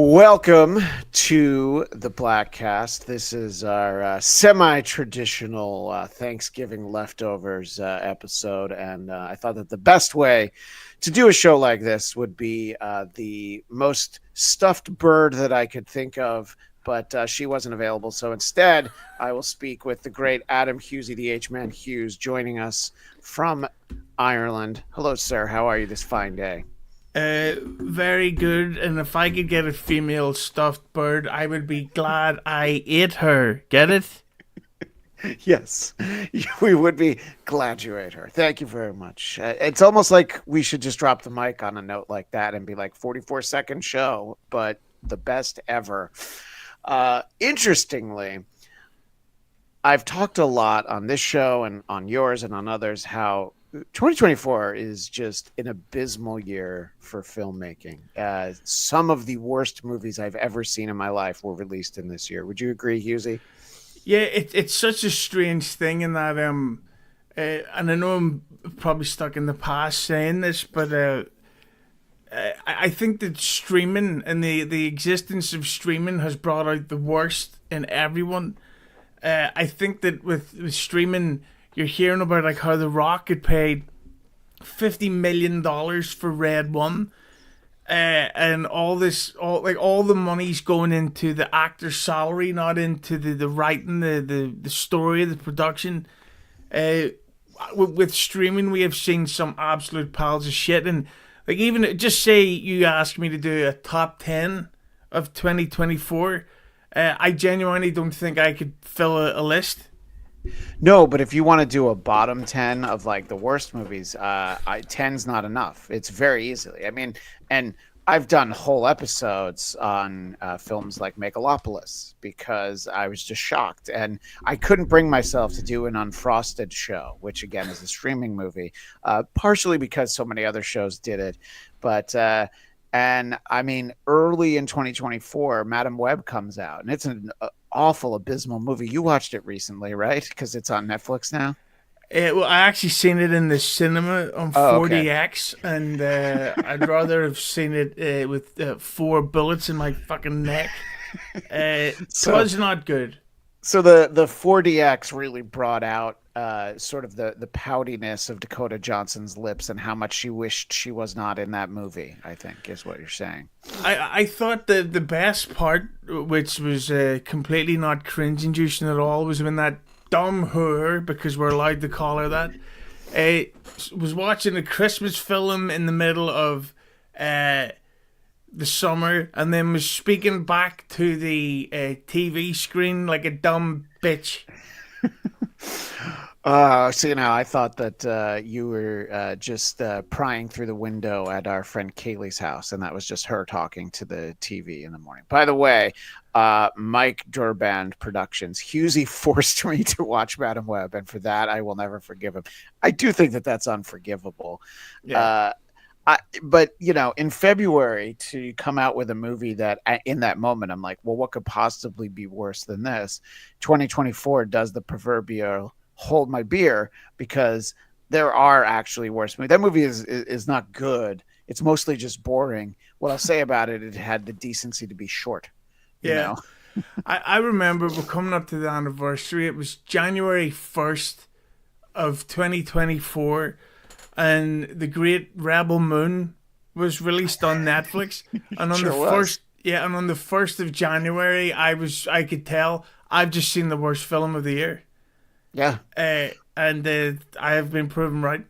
Welcome to the Bladtcast. This is our semi-traditional Thanksgiving leftovers episode, and I thought that the best way to do a show like this would be the most stuffed bird that I could think of, but she wasn't available. So instead, I will speak with the great Adam Hughes, the H-Man Hughes, joining us from Ireland. Hello, sir. How are you this fine day? Very good. And if I could get a female stuffed bird, I would be glad I ate her. Get it? Yes, we would be Gladiator. Thank you very much. It's almost like we should just drop the mic on a note like that and be like 44-second show, but the best ever. Interestingly, I've talked a lot on this show and on yours and on others how 2024 is just an abysmal year for filmmaking. Some of the worst movies I've ever seen in my life were released in this year. Would you agree, Hughes? Yeah, it's such a strange thing in that and I know I'm probably stuck in the past saying this, but I think that streaming and the existence of streaming has brought out the worst in everyone. I think that with streaming, you're hearing about like how The Rock had paid $50 million for Red One, and all the money's going into the actor's salary, not into the writing, the story, the production. With streaming, we have seen some absolute piles of shit, and like even just say you ask me to do a top 10 of 2024, I genuinely don't think I could fill a list. No, but if you want to do a bottom 10 of like the worst movies, 10's not enough. It's very easily. I mean, and I've done whole episodes on films like Megalopolis because I was just shocked. And I couldn't bring myself to do an Unfrosted show, which again is a streaming movie, partially because so many other shows did it. But, and I mean, early in 2024, Madam Web comes out, and it's an awful, abysmal movie. You watched it recently, right? Because it's on Netflix now. Well, I actually seen it in the cinema on Oh, okay. 40X, and I'd rather have seen it with 4 bullets in my fucking neck. It was not good. So the 4DX really brought out sort of the poutiness of Dakota Johnson's lips and how much she wished she was not in that movie, I think, is what you're saying. I thought the best part, which was completely not cringe-inducing at all, was when that dumb whore, because we're allowed to call her that, was watching a Christmas film in the middle of the summer and then was speaking back to the TV screen like a dumb bitch. So, I thought that you were just prying through the window at our friend Kaylee's house, and that was just her talking to the TV in the morning. By the way, Mike Durband Productions, Hughes forced me to watch Madam Web, and for that, I will never forgive him. I do think that that's unforgivable. Yeah. But, in February to come out with a movie that in that moment, I'm like, well, what could possibly be worse than this? 2024 does the proverbial hold my beer, because there are actually worse movies. That movie is not good. It's mostly just boring. What I'll say about it, it had the decency to be short. Yeah. I remember we're coming up to the anniversary. It was January 1st of 2024, and The Great Rebel Moon was released on Netflix. And on on the 1st of January, I could tell I've just seen the worst film of the year. Yeah. And I have been proven right.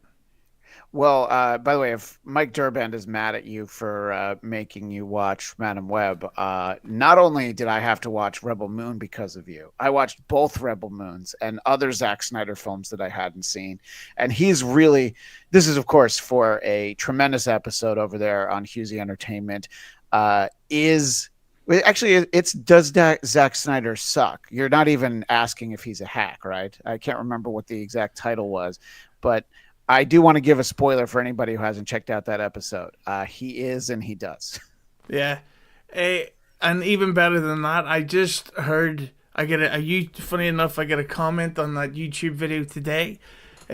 Well, by the way, if Mike Durband is mad at you for making you watch Madam Web, not only did I have to watch Rebel Moon because of you, I watched both Rebel Moons and other Zack Snyder films that I hadn't seen. And this is, of course, for a tremendous episode over there on Hughes Entertainment, Actually, it's does Zack Snyder suck? You're not even asking if he's a hack, right? I can't remember what the exact title was, but I do want to give a spoiler for anybody who hasn't checked out that episode. He is, and he does. Yeah. And even better than that, I just heard, funny enough, I get a comment on that YouTube video today.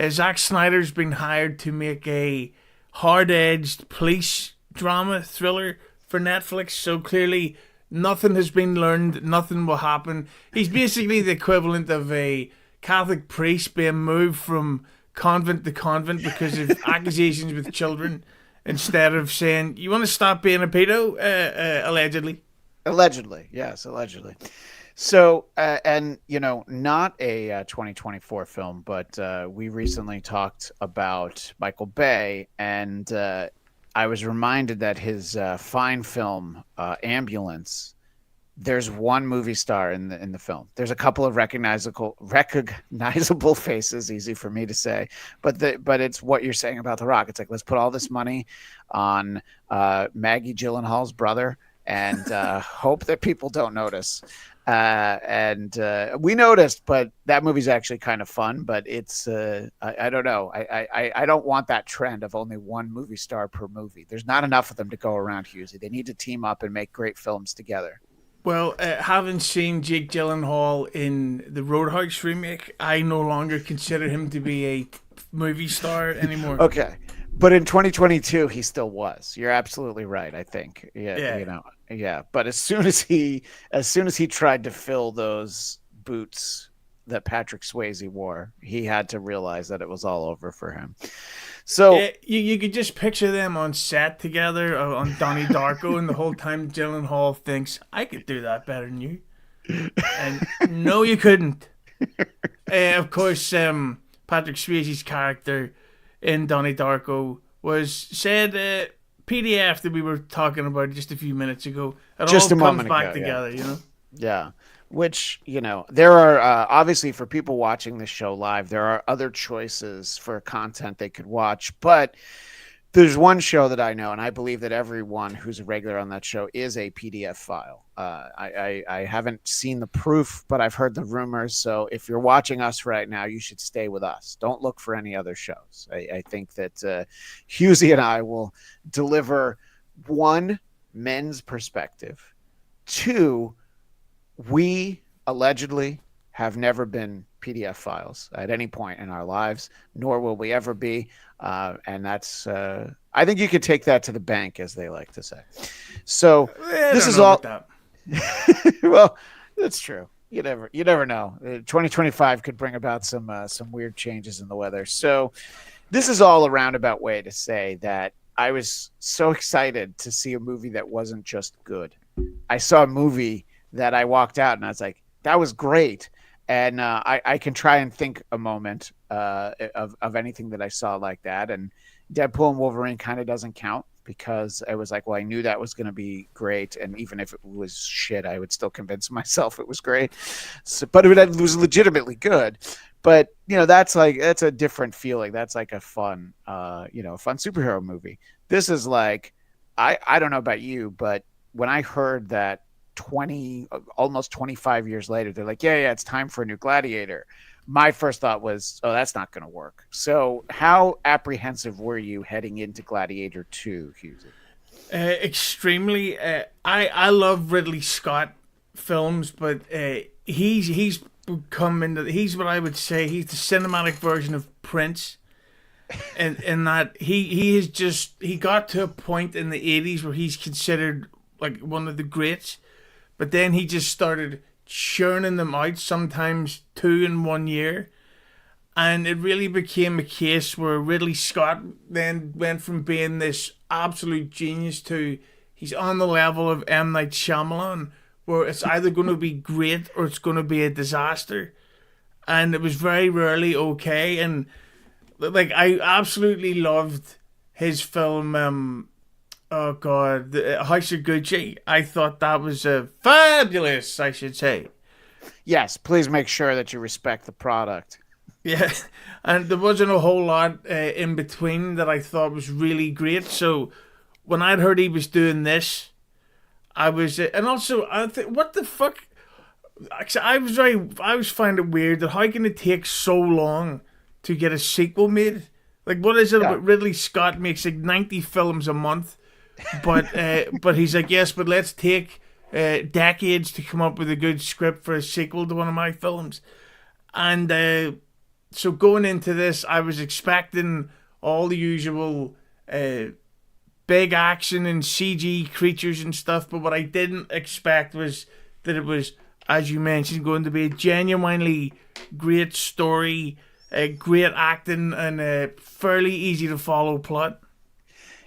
Zack Snyder's been hired to make a hard-edged police drama thriller for Netflix. So clearly, nothing has been learned. Nothing will happen. He's basically the equivalent of a Catholic priest being moved from convent to convent because of accusations with children, instead of saying, "You want to stop being a pedo?" Allegedly. Allegedly, yes, allegedly. So, and not a 2024 film, but we recently talked about Michael Bay, and I was reminded that his fine film, Ambulance. There's one movie star in the film. There's a couple of recognizable faces, easy for me to say, but it's what you're saying about The Rock. It's like, let's put all this money on Maggie Gyllenhaal's brother and hope that people don't notice. And we noticed, but that movie's actually kind of fun. But it's I don't know. I don't want that trend of only one movie star per movie. There's not enough of them to go around, Hughes. They need to team up and make great films together. Well, having seen Jake Gyllenhaal in the Roadhouse remake, I no longer consider him to be a movie star anymore. Okay. But in 2022, he still was. You're absolutely right, I think. Yeah. Yeah. But as soon as he tried to fill those boots that Patrick Swayze wore, he had to realize that it was all over for him. So yeah, you could just picture them on set together on Donnie Darko, and the whole time Gyllenhaal thinks, I could do that better than you. And no, you couldn't. Of course, Patrick Swayze's character in Donnie Darko was said PDF that we were talking about just a few minutes ago. It just all a comes moment back ago, together, Yeah. Which, there are obviously, for people watching this show live, there are other choices for content they could watch. But there's one show that I know, and I believe that everyone who's a regular on that show is a PDF file. I haven't seen the proof, but I've heard the rumors. So if you're watching us right now, you should stay with us. Don't look for any other shows. I think that Hughes and I will deliver, one, men's perspective, two, we allegedly have never been PDF files at any point in our lives, nor will we ever be. And that's, I think you could take that to the bank, as they like to say. So this is all. Well, that's true. You never know. 2025 could bring about some weird changes in the weather. So this is all a roundabout way to say that I was so excited to see a movie that wasn't just good. I saw a movie that I walked out and I was like, that was great. And I can try and think a moment of anything that I saw like that. And Deadpool and Wolverine kind of doesn't count, because I was like, well, I knew that was going to be great. And even if it was shit, I would still convince myself it was great. So, but it was legitimately good. But, that's a different feeling. That's like a fun, fun superhero movie. This is like, I don't know about you, but when I heard that almost 25 years later, they're like, yeah, it's time for a new Gladiator, my first thought was, oh, that's not going to work. So how apprehensive were you heading into Gladiator 2, Hughes? Extremely. I love Ridley Scott films, but he's come into, he's what I would say, he's the cinematic version of Prince. And in that he got to a point in the 80s where he's considered like one of the greats. But then he just started churning them out, sometimes 2 in 1 year. And it really became a case where Ridley Scott then went from being this absolute genius to he's on the level of M. Night Shyamalan, where it's either going to be great or it's going to be a disaster. And it was very rarely okay. And like, I absolutely loved his film, oh God, the House of Gucci. I thought that was fabulous, I should say. Yes, please make sure that you respect the product. Yeah, and there wasn't a whole lot in between that I thought was really great. So when I'd heard he was doing this, I was, and also I think, what the fuck? Actually, I was finding it weird that how can it take so long to get a sequel made? Like, what is it about Ridley Scott makes like 90 films a month? But he's like, yes, but let's take decades to come up with a good script for a sequel to one of my films. And so going into this, I was expecting all the usual big action and CG creatures and stuff. But what I didn't expect was that it was, as you mentioned, going to be a genuinely great story, great acting, and a fairly easy to follow plot.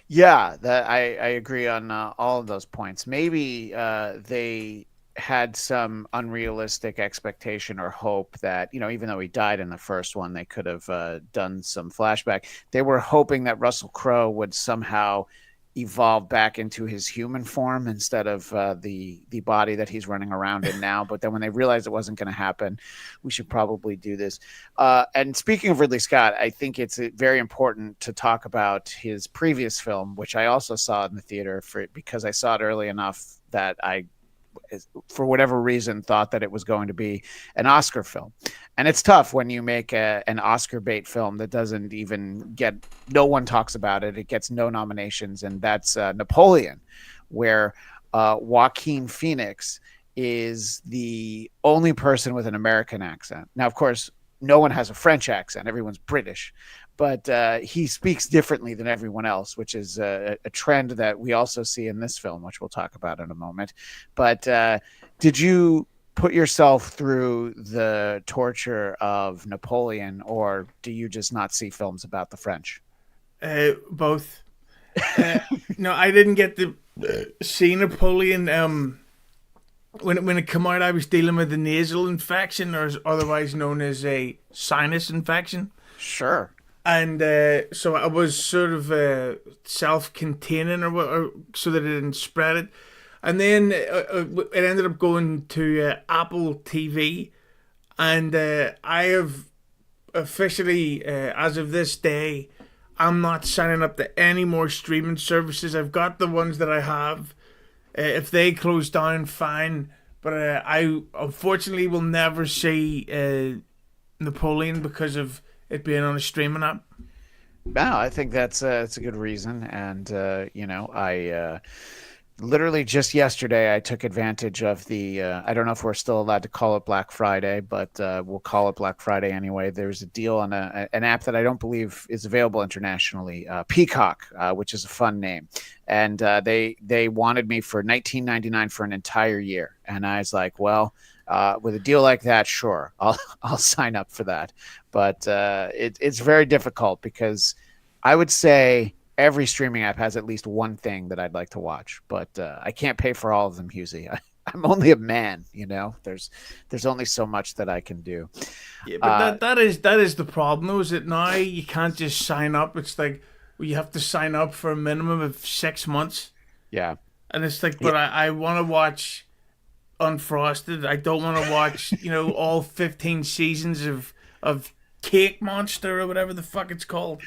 Yeah, that I agree on all of those points. Maybe they had some unrealistic expectation or hope that, even though he died in the first one, they could have done some flashback. They were hoping that Russell Crowe would somehow evolve back into his human form instead of the body that he's running around in now. But then when they realized it wasn't going to happen, we should probably do this. And speaking of Ridley Scott, I think it's very important to talk about his previous film, which I also saw in the theater because I saw it early enough that I, for whatever reason, thought that it was going to be an Oscar film. And it's tough when you make an Oscar bait film that doesn't even get, no one talks about it. It gets no nominations. And that's Napoleon, where Joaquin Phoenix is the only person with an American accent. Now, of course, no one has a French accent. Everyone's British. But he speaks differently than everyone else, which is a trend that we also see in this film, which we'll talk about in a moment. But did you put yourself through the torture of Napoleon, or do you just not see films about the French? Both. Uh, no, I didn't get to see Napoleon. When it came out, I was dealing with a nasal infection, or otherwise known as a sinus infection. Sure. And so I was sort of self-containing or so that it didn't spread it. And then it ended up going to Apple TV, and I have officially, as of this day, I'm not signing up to any more streaming services. I've got the ones that I have. If they close down, fine. But I unfortunately will never see Napoleon because of it being on a streaming app. No, I think that's a good reason, and I literally just yesterday I took advantage of the I don't know if we're still allowed to call it Black Friday, but we'll call it Black Friday anyway. There's a deal on an app that I don't believe is available internationally, Peacock, which is a fun name, and they wanted me for 19.99 for an entire year, and I was like, well. With a deal like that, sure, I'll sign up for that. But it's very difficult because I would say every streaming app has at least one thing that I'd like to watch, but I can't pay for all of them, Hughes. I'm only a man, There's only so much that I can do. Yeah, but that is the problem though, is that now you can't just sign up. It's like, well, you have to sign up for a minimum of 6 months. Yeah. And it's like, Yeah. but I want to watch Unfrosted. I don't want to watch, all 15 seasons of Cake Monster or whatever the fuck it's called.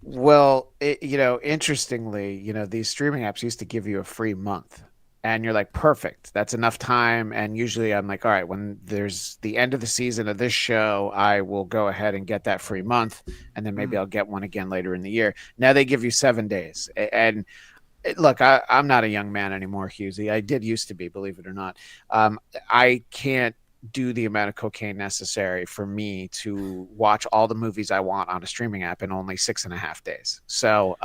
Well, interestingly, these streaming apps used to give you a free month. And you're like, perfect. That's enough time. And usually I'm like, all right, when there's the end of the season of this show, I will go ahead and get that free month. And then maybe I'll get one again later in the year. Now they give you 7 days. And look, I'm not a young man anymore, Husey. I did used to be, believe it or not. I can't do the amount of cocaine necessary for me to watch all the movies I want on a streaming app in only 6.5 days. So,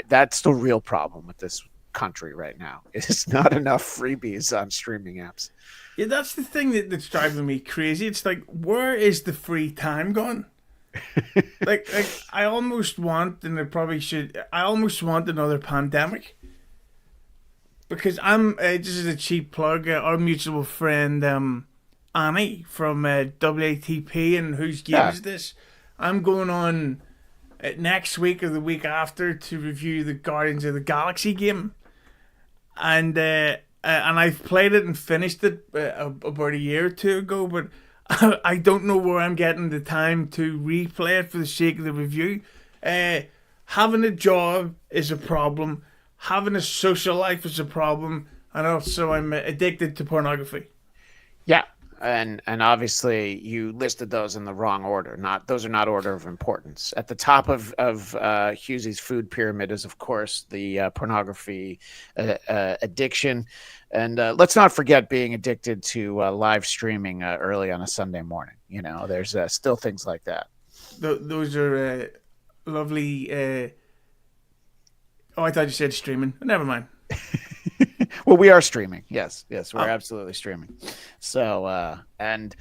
that's the real problem with this country right now. It's not enough freebies on streaming apps. Yeah, that's the thing that's driving me crazy. It's like, where is the free time gone? like I almost want, and I probably should. I almost want another pandemic because I'm just as a cheap plug. Our mutual friend Annie from WATP and who's gives this. I'm going on next week or the week after to review the Guardians of the Galaxy game, and I've played it and finished it about a year or two ago, but I don't know where I'm getting the time to replay it for the sake of the review. Having a job is a problem. Having a social life is a problem. And also I'm addicted to pornography. Yeah. And obviously you listed those in the wrong order. Those are not order of importance. At the top of Hughesy's food pyramid is, of course, the pornography addiction. And let's not forget being addicted to live streaming early on a Sunday morning. There's still things like that. Those are lovely Oh, I thought you said streaming. Never mind. Well, we are streaming. Yes, yes, we're Oh, absolutely streaming. So, and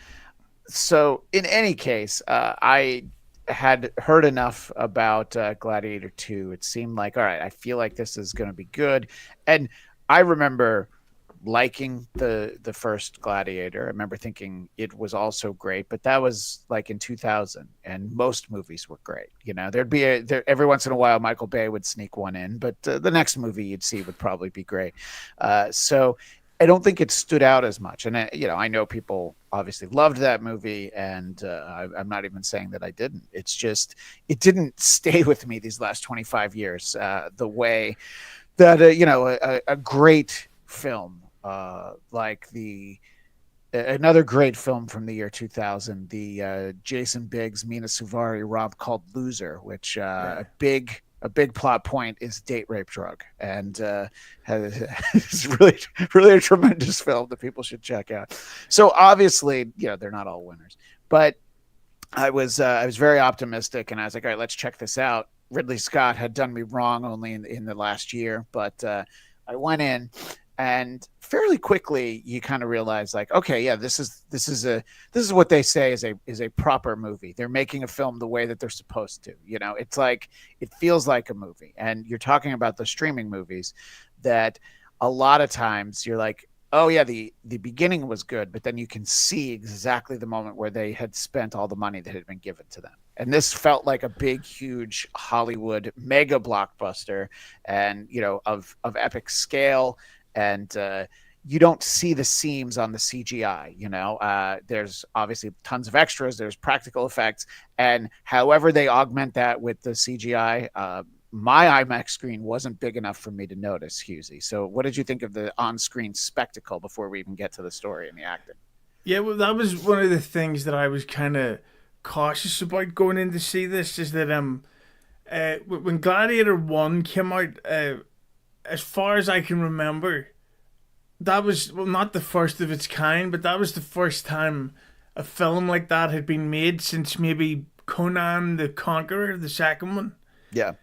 so in any case, I had heard enough about Gladiator 2. It seemed like, all right, I feel like this is going to be good. And I remember liking the first Gladiator. I remember thinking it was also great, but that was like in 2000, and most movies were great. There'd be every once in a while Michael Bay would sneak one in, but the next movie you'd see would probably be great. So I don't think it stood out as much. And I know people obviously loved that movie, and I'm not even saying that I didn't. It's just it didn't stay with me these last 25 years the way that a great film like the another great film from the year 2000, the Jason Biggs, Mina Suvari romp called Loser, which yeah. a big plot point is date rape drug, and it's really a tremendous film that people should check out. So obviously, they're not all winners, but I was very optimistic, and I was like, all right, let's check this out. Ridley Scott had done me wrong only in the last year, but I went in, and fairly quickly you kind of realize, like, okay, yeah, this is what they say is a proper movie. They're making a film the way that they're supposed to. It's like it feels like a movie. And you're talking about the streaming movies that a lot of times you're like, oh yeah, the beginning was good, but then you can see exactly the moment where they had spent all the money that had been given to them. And this felt like a big, huge Hollywood mega blockbuster, and of epic scale. And you don't see the seams on the CGI. There's obviously tons of extras. There's practical effects, and however they augment that with the CGI, my IMAX screen wasn't big enough for me to notice, Hughes. So, what did you think of the on-screen spectacle before we even get to the story and the acting? Yeah, well, that was one of the things that I was kind of cautious about going in to see this. Is that when Gladiator One came out, as far as I can remember, that was, well, not the first of its kind, but that was the first time a film like that had been made since maybe Conan the Conqueror, the second one. Yeah.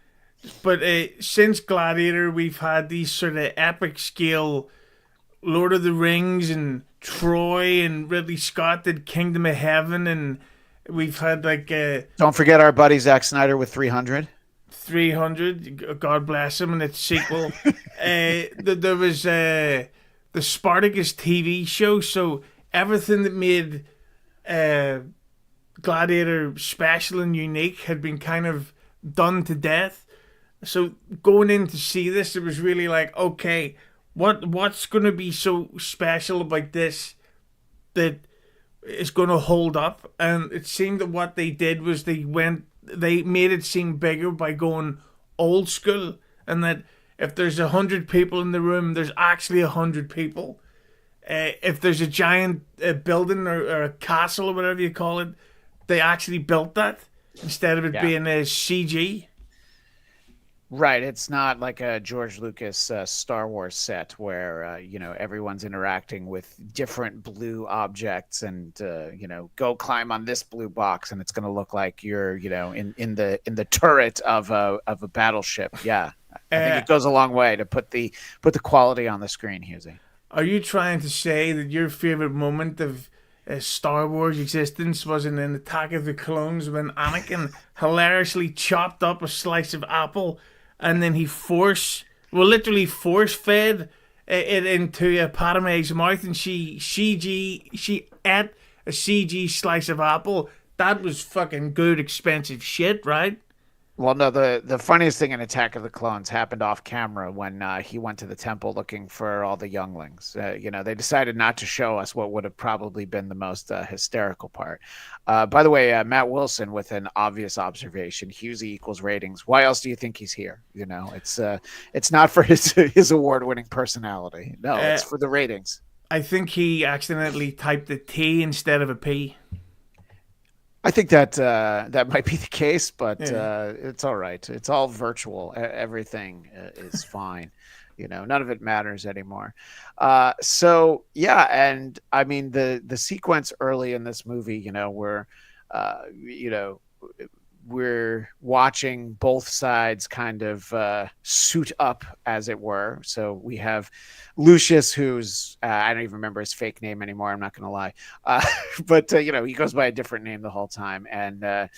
But since Gladiator, we've had these sort of epic scale Lord of the Rings and Troy, and Ridley Scott did Kingdom of Heaven, and we've had like Don't forget our buddy Zack Snyder with 300. 300, God bless him, and its sequel. There was the Spartacus TV show, so everything that made uh, Gladiator special and unique had been kind of done to death. So going in to see this, it was really like, okay, what's going to be so special about this that is going to hold up? And it seemed that what they did was they made it seem bigger by going old school, and that if there's 100 people in the room, there's actually 100 people. If there's a giant building or a castle or whatever you call it, they actually built that instead of it Yeah. being a CG. Right. It's not like a George Lucas Star Wars set where everyone's interacting with different blue objects, and go climb on this blue box, and it's going to look like you're in the turret of a battleship. Yeah, I think Uh, it goes a long way to put the quality on the screen, Husey. Are you trying to say that your favorite moment of Star Wars existence was in an Attack of the Clones when Anakin hilariously chopped up a slice of apple, and then literally force fed it into Padme's mouth, and she ate a CG slice of apple? That was fucking good, expensive shit, right? Well, no, the funniest thing in Attack of the Clones happened off camera when he went to the temple looking for all the younglings. They decided not to show us what would have probably been the most hysterical part. By the way, Matt Wilson with an obvious observation: Husey equals ratings. Why else do you think he's here? It's not for his award-winning personality. No, Uh, it's for the ratings. I think he accidentally typed a T instead of a P. I think that might be the case, but Yeah. it's all right. It's all virtual. Everything is fine. None of it matters anymore. So yeah, and I mean the sequence early in this movie, where uh, you know we're watching both sides kind of suit up, as it were. So we have Lucius, who's I don't even remember his fake name anymore. I'm not going to lie, but he goes by a different name the whole time. And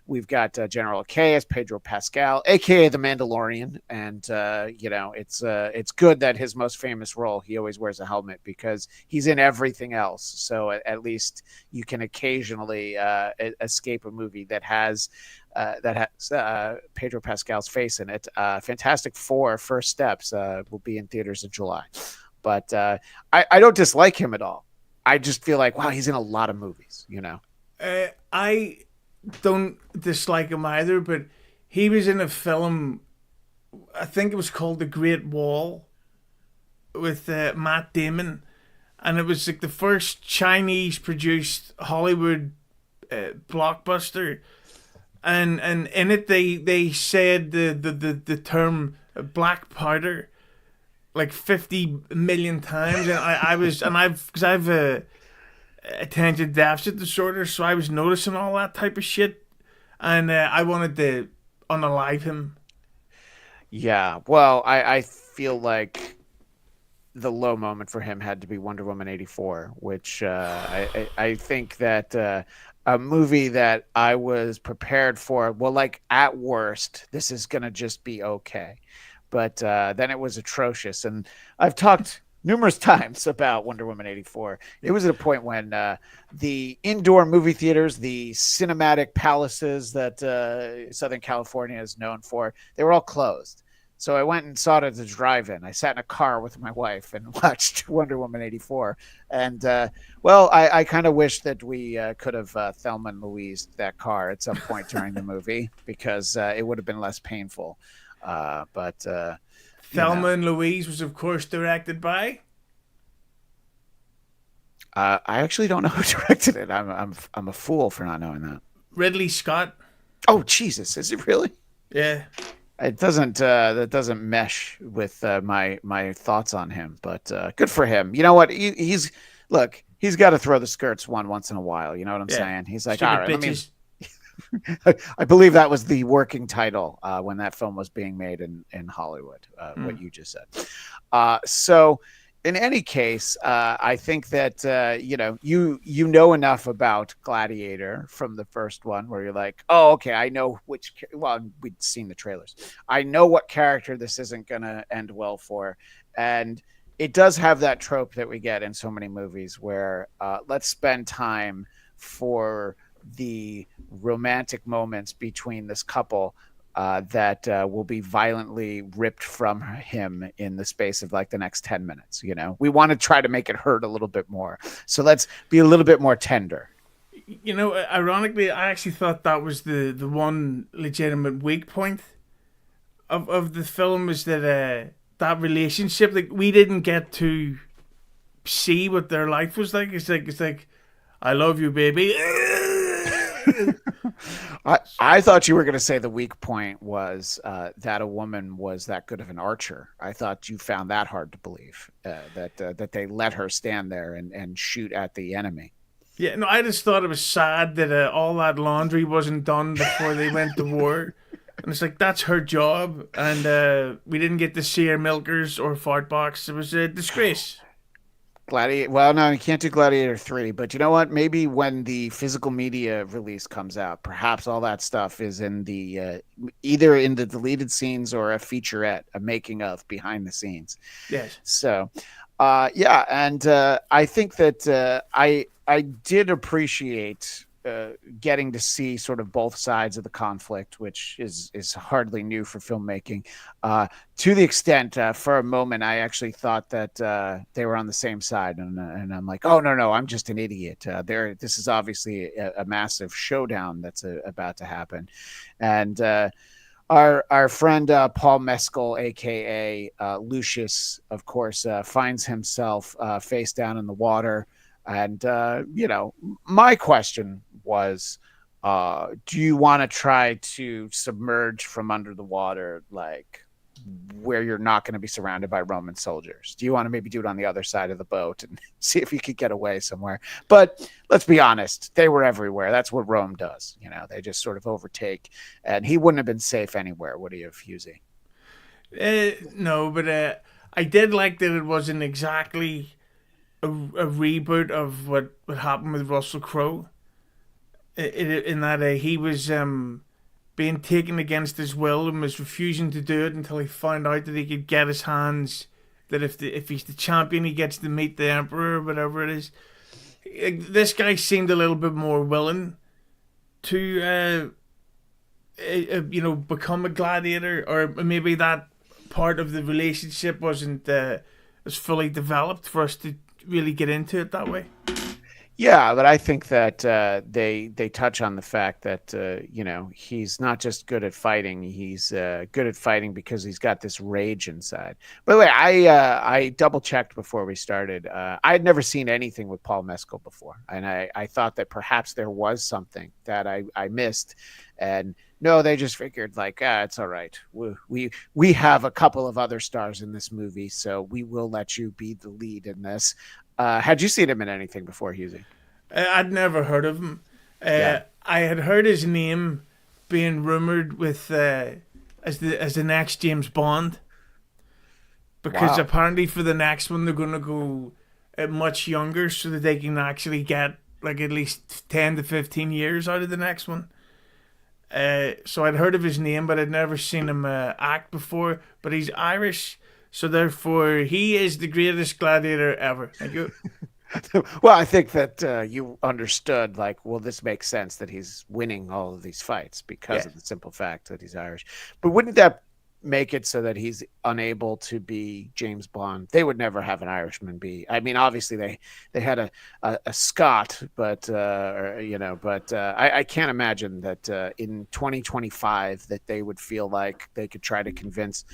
we've got General K as Pedro Pascal, aka the Mandalorian, and it's good that his most famous role, he always wears a helmet because he's in everything else. So at least you can occasionally escape a movie that has Pedro Pascal's face in it. Fantastic Four: First Steps will be in theaters in July, but I don't dislike him at all. I just feel like, wow, he's in a lot of movies. I don't dislike him either, but he was in a film. I think it was called The Great Wall with Matt Damon, and it was like the first Chinese-produced Hollywood blockbuster. And in it they said the term black powder like 50 million times, and I've attention deficit disorder, so I was noticing all that type of shit, and I wanted to unalive him. Yeah, well, I feel like the low moment for him had to be Wonder Woman 84, which I think that a movie that I was prepared for. Well, like at worst, this is gonna just be okay, but then it was atrocious. And I've talked numerous times about Wonder Woman 84. It was at a point when the indoor movie theaters, the cinematic palaces that Southern California is known for, they were all closed. So I went and saw it at the drive-in. I sat in a car with my wife and watched Wonder Woman 84. And, I kind of wish that we could have Thelma and Louise that car at some point during the movie because it would have been less painful. But Thelma and Louise was, of course, directed by I actually don't know who directed it. I'm a fool for not knowing that. Ridley Scott. Oh, Jesus. Is it really? Yeah. It doesn't that doesn't mesh with my thoughts on him, but good for him. You know what? He's got to throw the skirts once in a while. You know what I'm saying? He's like, Stupid all right, bitches. I believe that was the working title when that film was being made in Hollywood. What you just said. So in any case, I think that you know enough about Gladiator from the first one, where you're like, oh, okay, I know which. Well, we'd seen the trailers. I know what character this isn't going to end well for, and it does have that trope that we get in so many movies, where let's spend time for the romantic moments between this couple that will be violently ripped from him in the space of like the next 10 minutes. We want to try to make it hurt a little bit more. So let's be a little bit more tender. Ironically, I actually thought that was the one legitimate weak point of the film, is that that relationship, like, we didn't get to see what their life was like. It's like I love you, baby. I thought you were going to say the weak point was that a woman was that good of an archer. I thought you found that hard to believe, that they let her stand there and shoot at the enemy. Yeah, no, I just thought it was sad that all that laundry wasn't done before they went to war. And it's like, that's her job. And we didn't get to see her milkers or fart box. It was a disgrace. Gladiator. Well, no, you can't do Gladiator 3, but you know what? Maybe when the physical media release comes out, perhaps all that stuff is in the either in the deleted scenes or a featurette, a making of behind the scenes. Yes. So, yeah, and I think that I did appreciate getting to see sort of both sides of the conflict, which is hardly new for filmmaking. To the extent, for a moment, I actually thought that they were on the same side, and I'm like, oh no, I'm just an idiot. This is obviously a massive showdown that's about to happen, and our friend Paul Mescal, aka Lucius, of course, finds himself face down in the water. And, my question was, do you want to try to submerge from under the water, like where you're not going to be surrounded by Roman soldiers? Do you want to maybe do it on the other side of the boat and see if you could get away somewhere? But let's be honest, they were everywhere. That's what Rome does. They just sort of overtake, and he wouldn't have been safe anywhere, would he, have Hughes? No, but I did like that it wasn't exactly a reboot of what happened with Russell Crowe. In that he was being taken against his will and was refusing to do it until he found out that he could get his hands. That if he's the champion, he gets to meet the emperor or whatever it is. This guy seemed a little bit more willing to, become a gladiator, or maybe that part of the relationship wasn't as fully developed for us to really get into it that way. Yeah, but I think that they touch on the fact that he's not just good at fighting; he's good at fighting because he's got this rage inside. By the way, I double checked before we started. I had never seen anything with Paul Mescal before, and I thought that perhaps there was something that I missed. And no, they just figured like, it's all right. We have a couple of other stars in this movie, so we will let you be the lead in this. Had you seen him in anything before, Hughes? I'd never heard of him. Yeah. I had heard his name being rumored with as the next James Bond, because Wow. apparently for the next one they're going to go much younger so that they can actually get like at least 10 to 15 years out of the next one. So I'd heard of his name, but I'd never seen him act before. But he's Irish, so therefore he is the greatest gladiator ever. Thank you. Well, I think that you understood, like, well, this makes sense that he's winning all of these fights because Yeah. of the simple fact that he's Irish. But wouldn't that make it so that he's unable to be James Bond? They would never have an Irishman be. I mean, obviously they had a Scot, but I can't imagine that in 2025 that they would feel like they could try to convince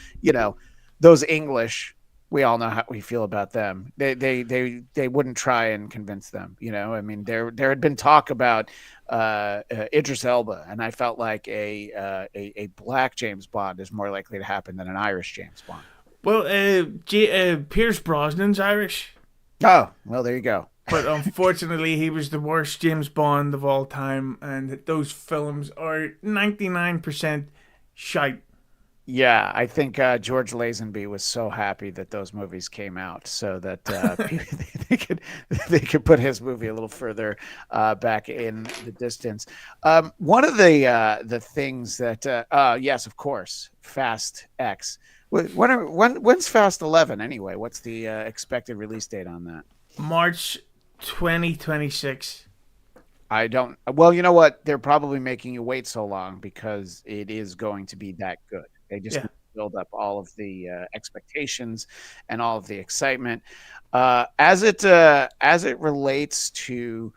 those English. We all know how we feel about them. They wouldn't try and convince them. I mean, there had been talk about Idris Elba, and I felt like a black James Bond is more likely to happen than an Irish James Bond. Well, Pierce Brosnan's Irish, Oh, well, there you go. but unfortunately he was the worst James Bond of all time, and those films are 99% shite. Yeah, I think George Lazenby was so happy that those movies came out, so that they could put his movie a little further back in the distance. One of the things that yes, of course, Fast X. When's Fast 11 anyway? What's the expected release date on that? March 2026. I don't. Well, you know what? They're probably making you wait so long because it is going to be that good. They just Yeah. build up all of the expectations and all of the excitement as it relates to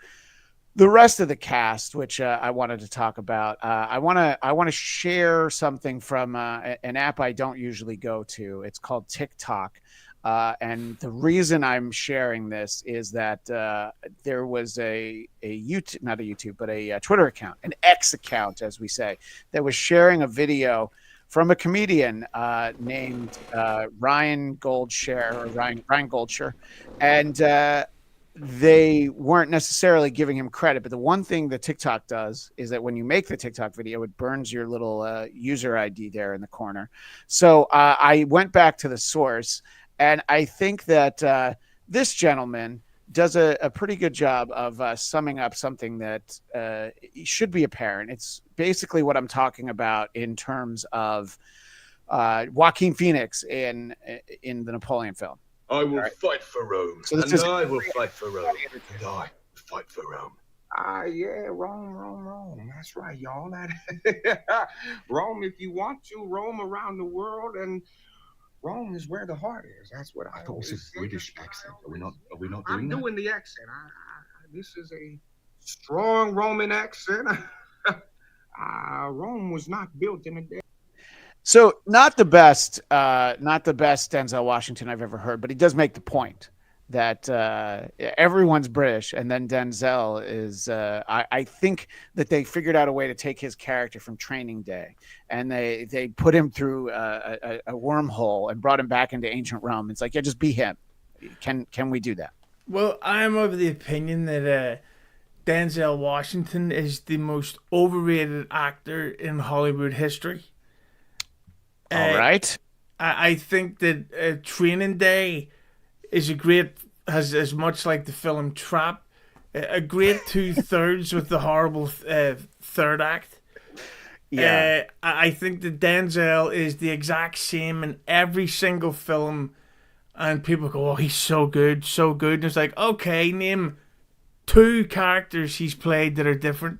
the rest of the cast, which I wanted to talk about. I want to share something from an app I don't usually go to. It's called TikTok. And the reason I'm sharing this is that there was a YouTube, not a YouTube, but a Twitter account, an X account, as we say, that was sharing a video from a comedian named Ryan Goldshare, or Ryan Goldshare, and they weren't necessarily giving him credit. But the one thing that TikTok does is that when you make the TikTok video, it burns your little user ID there in the corner. So I went back to the source, and I think that this gentleman does a pretty good job of summing up something that should be apparent. It's basically what I'm talking about in terms of Joaquin Phoenix in the Napoleon film. I will fight for Rome, So this and is I will fight for Rome, and I will fight for Rome. Yeah, Rome, Rome, Rome. That's right, y'all. Rome, if you want to, roam around the world, and Rome is where the heart is. That's what I I thought it was always a say. British accent. Are we not doing I'm that? doing the accent. This is a strong Roman accent. Rome was not built in a day. So not the best Denzel Washington I've ever heard, but he does make the point that everyone's British, and then Denzel is. I think that they figured out a way to take his character from Training Day, and they put him through a wormhole and brought him back into ancient Rome. It's like, yeah, just be him. Can we do that? Well, I'm of the opinion that Denzel Washington is the most overrated actor in Hollywood history. All right. I think that Training Day is a great, has as much like the film Trap, a great 2/3 with the horrible third act. Yeah. I think that Denzel is the exact same in every single film, and people go, "Oh, he's so good, so good." And it's like, okay, name 2 characters he's played that are different.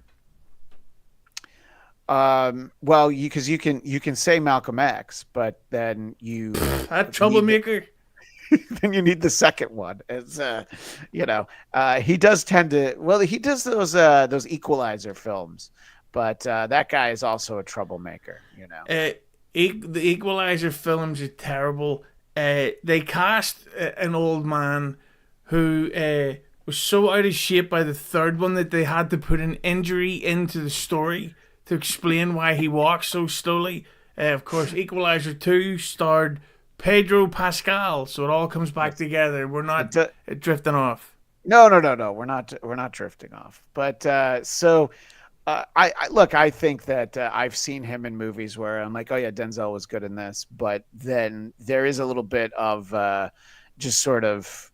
Well, because you can say Malcolm X, but then you That troublemaker. then you need the second one. It's he does tend to, well, he does those Equalizer films, but that guy is also a troublemaker. The Equalizer films are terrible. They cast an old man who was so out of shape by the third one that they had to put an injury into the story to explain why he walks so slowly. Of course, Equalizer 2 starred Pedro Pascal, so it all comes back together. We're not drifting off. No. We're not drifting off. But I look. I think that I've seen him in movies where I'm like, oh yeah, Denzel was good in this. But then there is a little bit of just sort of.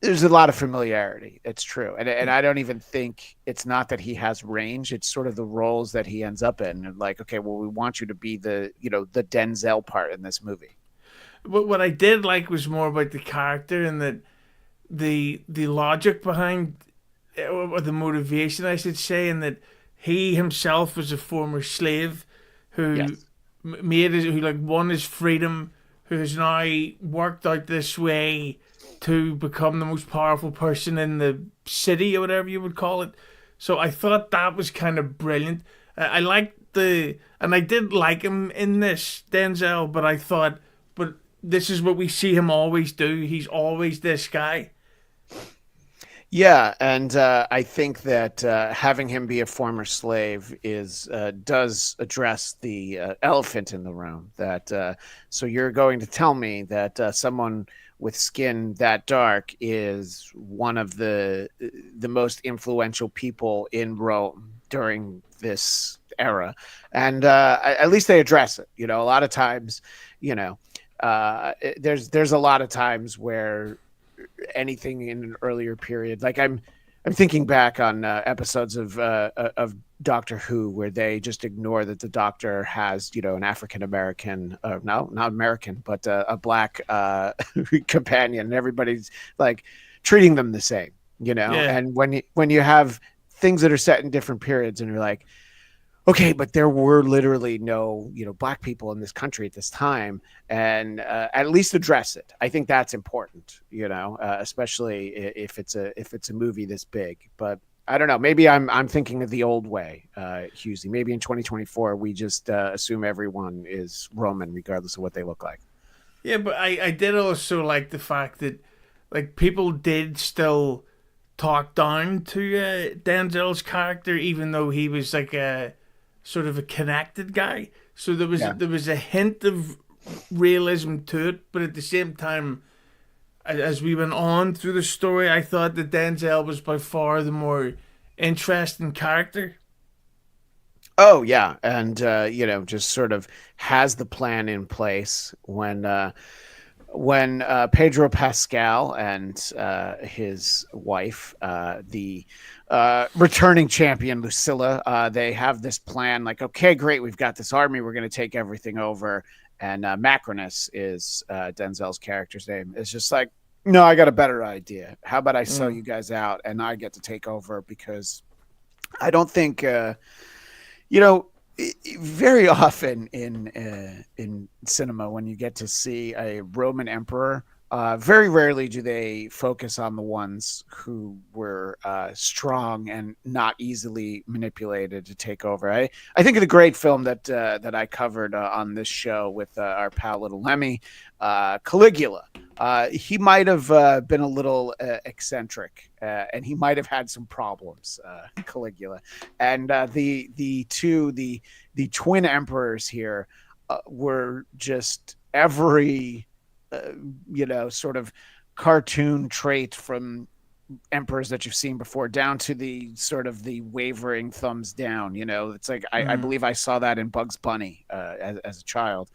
There's a lot of familiarity. It's true, and I don't even think it's not that he has range. It's sort of the roles that he ends up in. And like, okay, well, we want you to be the Denzel part in this movie. But what I did like was more about the character and that the logic behind, or the motivation, I should say, and that he himself was a former slave who Yes. who like won his freedom, who has now worked out this way to become the most powerful person in the city, or whatever you would call it. So I thought that was kind of brilliant. I liked and I did like him in this, Denzel, but I thought, but this is what we see him always do. He's always this guy. Yeah, and I think that having him be a former slave does address the elephant in the room. That so you're going to tell me that someone with skin that dark is one of the most influential people in Rome during this era, and at least they address it. A lot of times, there's a lot of times where anything in an earlier period, like I'm thinking back on episodes of Doctor Who where they just ignore that the Doctor has an African American, no, not American, but a black companion, and everybody's like treating them the same, Yeah. And when you have things that are set in different periods, and you're like, okay, but there were literally no, black people in this country at this time, and at least address it. I think that's important, especially if it's a movie this big. But I don't know. Maybe I'm thinking of the old way, Hughes. Maybe in 2024 we just assume everyone is Roman, regardless of what they look like. Yeah, but I did also like the fact that like people did still talk down to Denzel's character, even though he was like a sort of a connected guy. So there was a hint of realism to it, but at the same time, as we went on through the story, I thought that Denzel was by far the more interesting character. Oh yeah, and just sort of has the plan in place when Pedro Pascal and his wife, the returning champion Lucilla, they have this plan. Like, okay, great, we've got this army, we're going to take everything over. And Macronus is Denzel's character's name. It's just like, no, I got a better idea. How about I sell you guys out and I get to take over? Because I don't think. Very often in cinema, when you get to see a Roman emperor, Very rarely do they focus on the ones who were strong and not easily manipulated to take over. I think of the great film that I covered on this show with our pal Little Lemmy, Caligula. He might have been a little eccentric, and he might have had some problems, Caligula. And the twin emperors here were just every sort of cartoon trait from emperors that you've seen before, down to the sort of the wavering thumbs down. It's like I believe I saw that in Bugs Bunny as a child.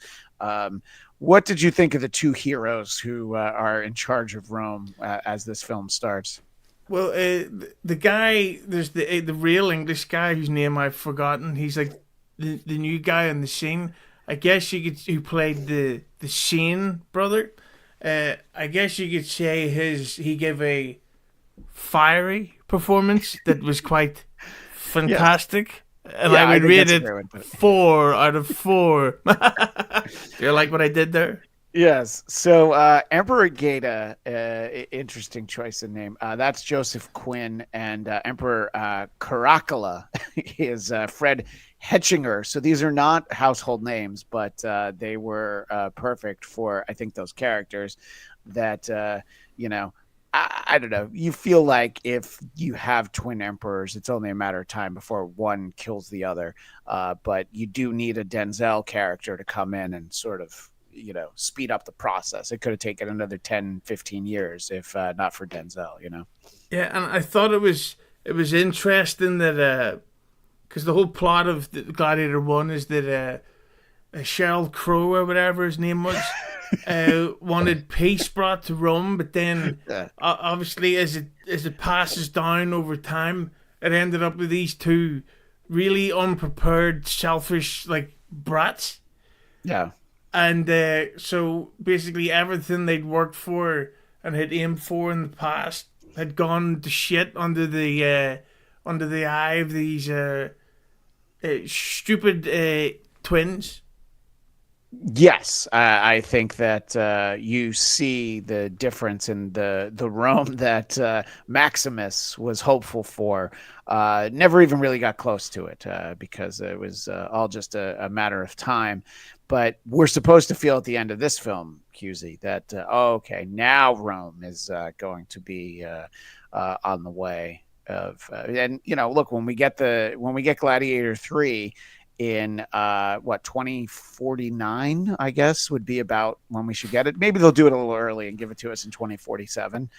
What did you think of the two heroes who are in charge of Rome as this film starts? Well, the guy, there's the real English guy whose name I've forgotten. He's like the new guy on the scene. I guess you could, who played the Shane brother. I guess you could say he gave a fiery performance that was quite fantastic. And I would rate it 4 out of 4. Do you like what I did there? Yes. So Emperor Geta, interesting choice of name. That's Joseph Quinn, and Emperor Caracalla is Fred Hetchinger. So these are not household names, but they were perfect for, I think, those characters that, I don't know. You feel like if you have twin emperors, it's only a matter of time before one kills the other. But you do need a Denzel character to come in and sort of, speed up the process. It could have taken another 10, 15 years if not for Denzel, Yeah, and I thought it was interesting that because the whole plot of the Gladiator 1 is that Sheryl Crow or whatever his name was wanted peace brought to Rome, but then obviously as it passes down over time, it ended up with these two really unprepared, selfish brats. Yeah. And so basically everything they'd worked for and had aimed for in the past had gone to shit under the eye of these stupid twins. Yes, I think that you see the difference in the Rome that Maximus was hopeful for. Never even really got close to it because it was all just a matter of time. But we're supposed to feel at the end of this film, Hughes, that okay, now Rome is going to be on the way of, and look, when we get Gladiator 3 in 2049, I guess would be about when we should get it. Maybe they'll do it a little early and give it to us in 2047.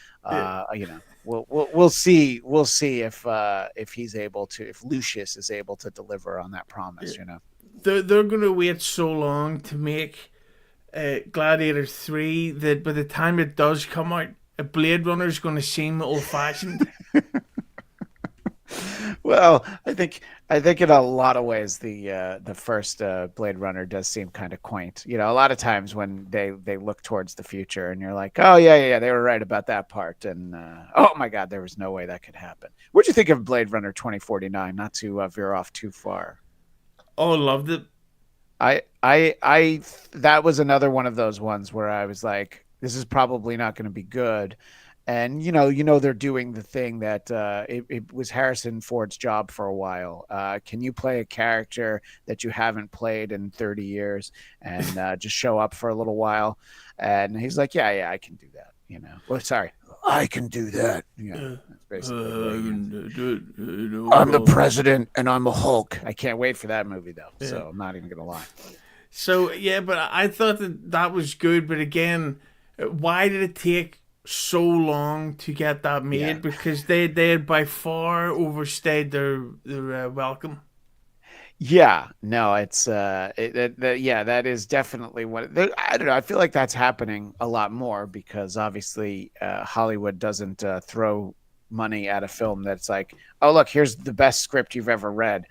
We'll see if he's able to, if Lucius is able to deliver on that promise. They're going to wait so long to make Gladiator 3 that by the time it does come out, a Blade Runner is going to seem old-fashioned. Well, I think in a lot of ways the first Blade Runner does seem kind of quaint. A lot of times when they look towards the future and you're like, oh yeah, they were right about that part, and oh my God, there was no way that could happen. What'd you think of Blade Runner 2049? Not to veer off too far. Oh, loved it. I that was another one of those ones where I was like, this is probably not going to be good. And they're doing the thing that it was Harrison Ford's job for a while. Can you play a character that you haven't played in 30 years and just show up for a little while? And he's like, yeah, I can do that. Well, sorry, I can do that. That's basically. I'm the president and I'm a Hulk. I can't wait for that movie though. Yeah. So I'm not even gonna lie. So yeah, but I thought that was good. But again, why did it take so long to get that made? Yeah. Because they had by far overstayed their welcome. Yeah, no, it's that is definitely what I don't know. I feel like that's happening a lot more because obviously Hollywood doesn't throw money at a film that's like, oh look, here's the best script you've ever read.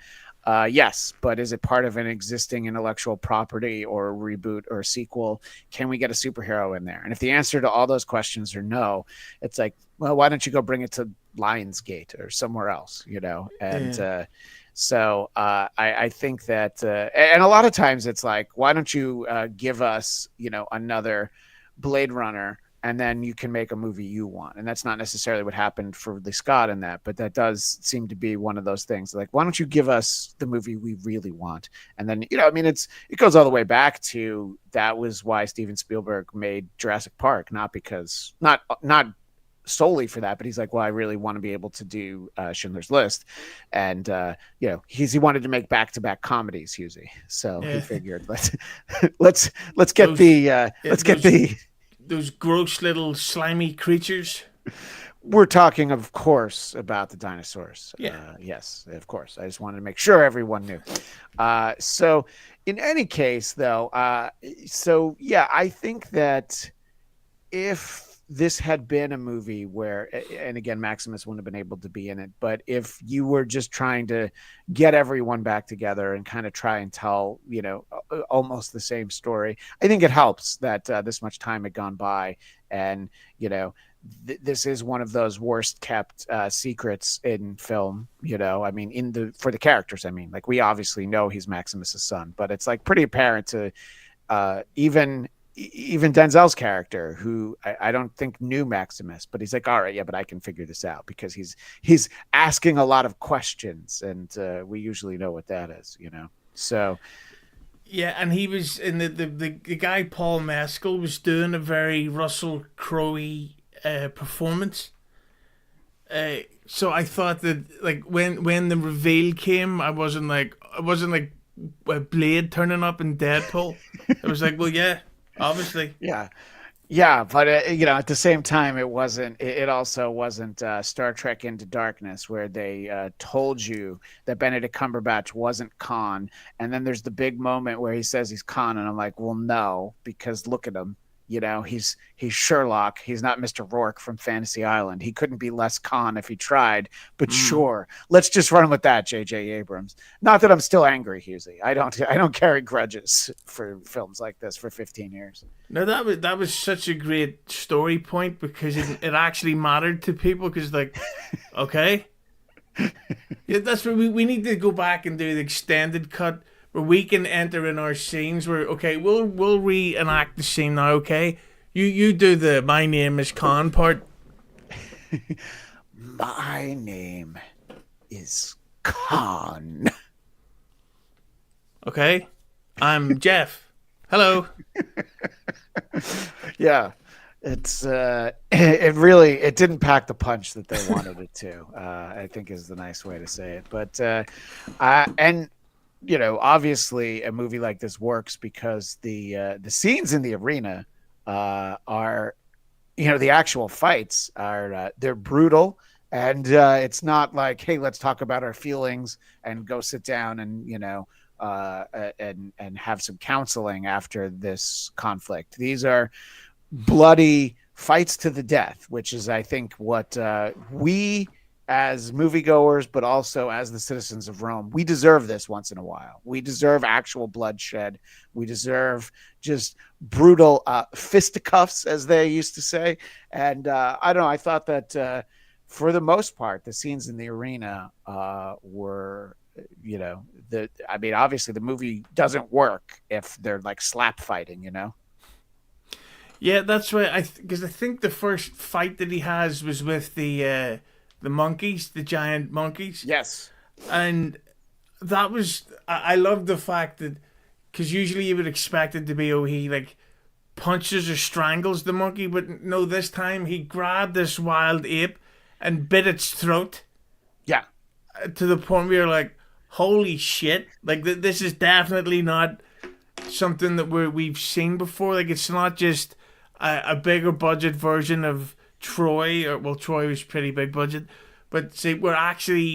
Yes, but is it part of an existing intellectual property or a reboot or a sequel? Can we get a superhero in there? And if the answer to all those questions are no, it's like, well, why don't you go bring it to Lionsgate or somewhere else, And so I think that, and a lot of times it's like, why don't you give us, another Blade Runner and then you can make a movie you want. And that's not necessarily what happened for Ridley Scott in that, but that does seem to be one of those things. Like, why don't you give us the movie we really want? And then, I mean, it goes all the way back to that was why Steven Spielberg made Jurassic Park, not solely for that, but he's like, well, I really want to be able to do Schindler's List, and he wanted to make back-to-back comedies, Hughes. So he figured let's get those gross little slimy creatures. We're talking, of course, about the dinosaurs. Yeah. Yes, of course. I just wanted to make sure everyone knew. So in any case, though, I think that if this had been a movie where, and again, Maximus wouldn't have been able to be in it, but if you were just trying to get everyone back together and kind of try and tell, almost the same story, I think it helps that this much time had gone by, and, this is one of those worst kept secrets in film, I mean, for the characters. I mean, like, we obviously know he's Maximus's son, but it's like pretty apparent to even Denzel's character, who I don't think knew Maximus, but he's like, all right, yeah, but I can figure this out, because he's asking a lot of questions, and we usually know what that is, So yeah, and he was in the guy Paul Mescal was doing a very Russell Crowe performance. So I thought that, like, when the reveal came, I wasn't like a Blade turning up in Deadpool. I was like, well, yeah. Obviously, yeah, but at the same time, it wasn't. It also wasn't Star Trek Into Darkness, where they told you that Benedict Cumberbatch wasn't Khan, and then there's the big moment where he says he's Khan, and I'm like, well, no, because look at him. He's Sherlock. He's not Mr. Rourke from Fantasy Island. He couldn't be less Khan if he tried. But sure, let's just run with that, J.J. Abrams. Not that I'm still angry, Hughes. I don't carry grudges for films like this for 15 years. No, that was such a great story point, because it actually mattered to people. Because, like, okay, yeah, that's where we need to go back and do the extended cut, where we can enter in our scenes. Where, okay, we'll reenact the scene now. Okay, you do the "my name is Khan" part. My name is Khan. Okay, I'm Jeff. Hello. Yeah, it's it didn't pack the punch that they wanted it to. I think is the nice way to say it. But and obviously a movie like this works because the scenes in the arena are, the actual fights are they're brutal, and it's not like, hey, let's talk about our feelings and go sit down and and have some counseling after this conflict. These are bloody fights to the death, which is, I think, what we as moviegoers, but also as the citizens of Rome, we deserve this once in a while. We deserve actual bloodshed. We deserve just brutal fisticuffs, as they used to say. And I don't know, I thought that for the most part, the scenes in the arena were, obviously the movie doesn't work if they're like slap fighting, Yeah, that's right. Because I think the first fight that he has was with the monkeys, the giant monkeys. Yes. And that was, I love the fact that, because usually you would expect it to be, he like punches or strangles the monkey, but no, this time he grabbed this wild ape and bit its throat. Yeah. To the point where you're like, holy shit, like this is definitely not something that we've seen before. Like, it's not just a bigger budget version of Troy, Troy was pretty big budget, but see,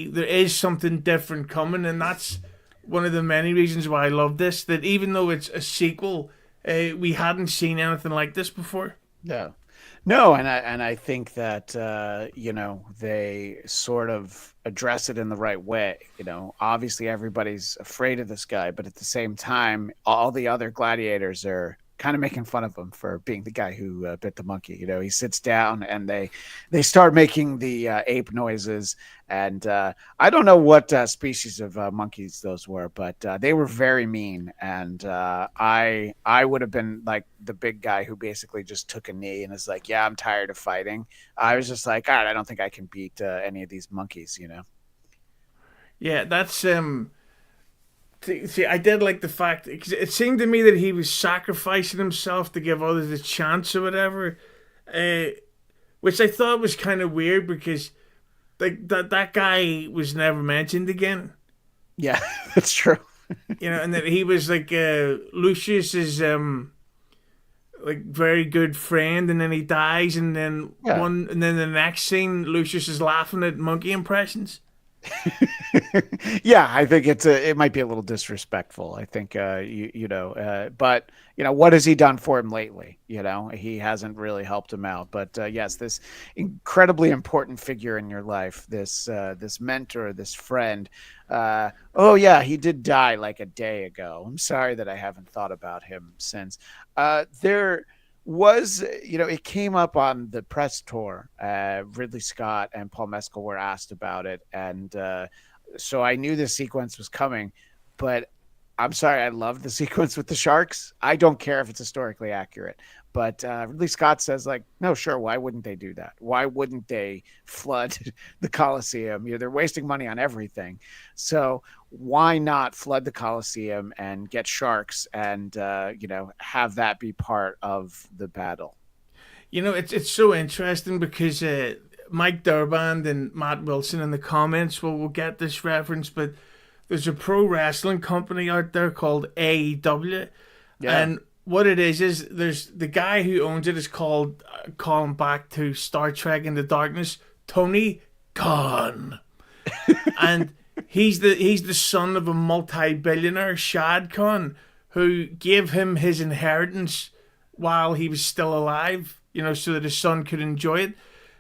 there is something different coming, and that's one of the many reasons why I love this, that even though it's a sequel, we hadn't seen anything like this before. No, and I think that they sort of address it in the right way. Obviously everybody's afraid of this guy, but at the same time, all the other gladiators are kind of making fun of him for being the guy who bit the monkey. You know, he sits down and they start making the ape noises. And I don't know what species of monkeys those were, but they were very mean. And I would have been like the big guy who basically just took a knee and is like, yeah, I'm tired of fighting. I was just like, God, I don't think I can beat any of these monkeys, you know? Yeah, that's See, I did like the fact because it seemed to me that he was sacrificing himself to give others a chance or whatever, uh, which I thought was kind of weird because like that guy was never mentioned again. Yeah, that's true. You know, and that he was like Lucius's like very good friend, and then he dies, and then Yeah. and then the next scene, Lucius is laughing at monkey impressions. Yeah, I think it might be a little disrespectful. I think but what has he done for him lately? You know, he hasn't really helped him out. But yes, this incredibly important figure in your life, this mentor, this friend. Oh yeah, he did die like a day ago. I'm sorry that I haven't thought about him since. There was, it came up on the press tour. Ridley Scott and Paul Mescal were asked about it, and so I knew this sequence was coming. But I'm sorry, I love the sequence with the sharks. I don't care if it's historically accurate, but Ridley Scott says, like, no, sure, why wouldn't they do that? Why wouldn't they flood the Coliseum? They're wasting money on everything. So why not flood the Coliseum and get sharks and have that be part of the battle? You know, it's so interesting because Mike Durband and Matt Wilson in the comments will get this reference, but there's a pro wrestling company out there called AEW, Yeah. and what it is there's the guy who owns it is called calling back to Star Trek Into Darkness, Tony Khan, and he's the son of a multi-billionaire, Shad Khan, who gave him his inheritance while he was still alive, so that his son could enjoy it.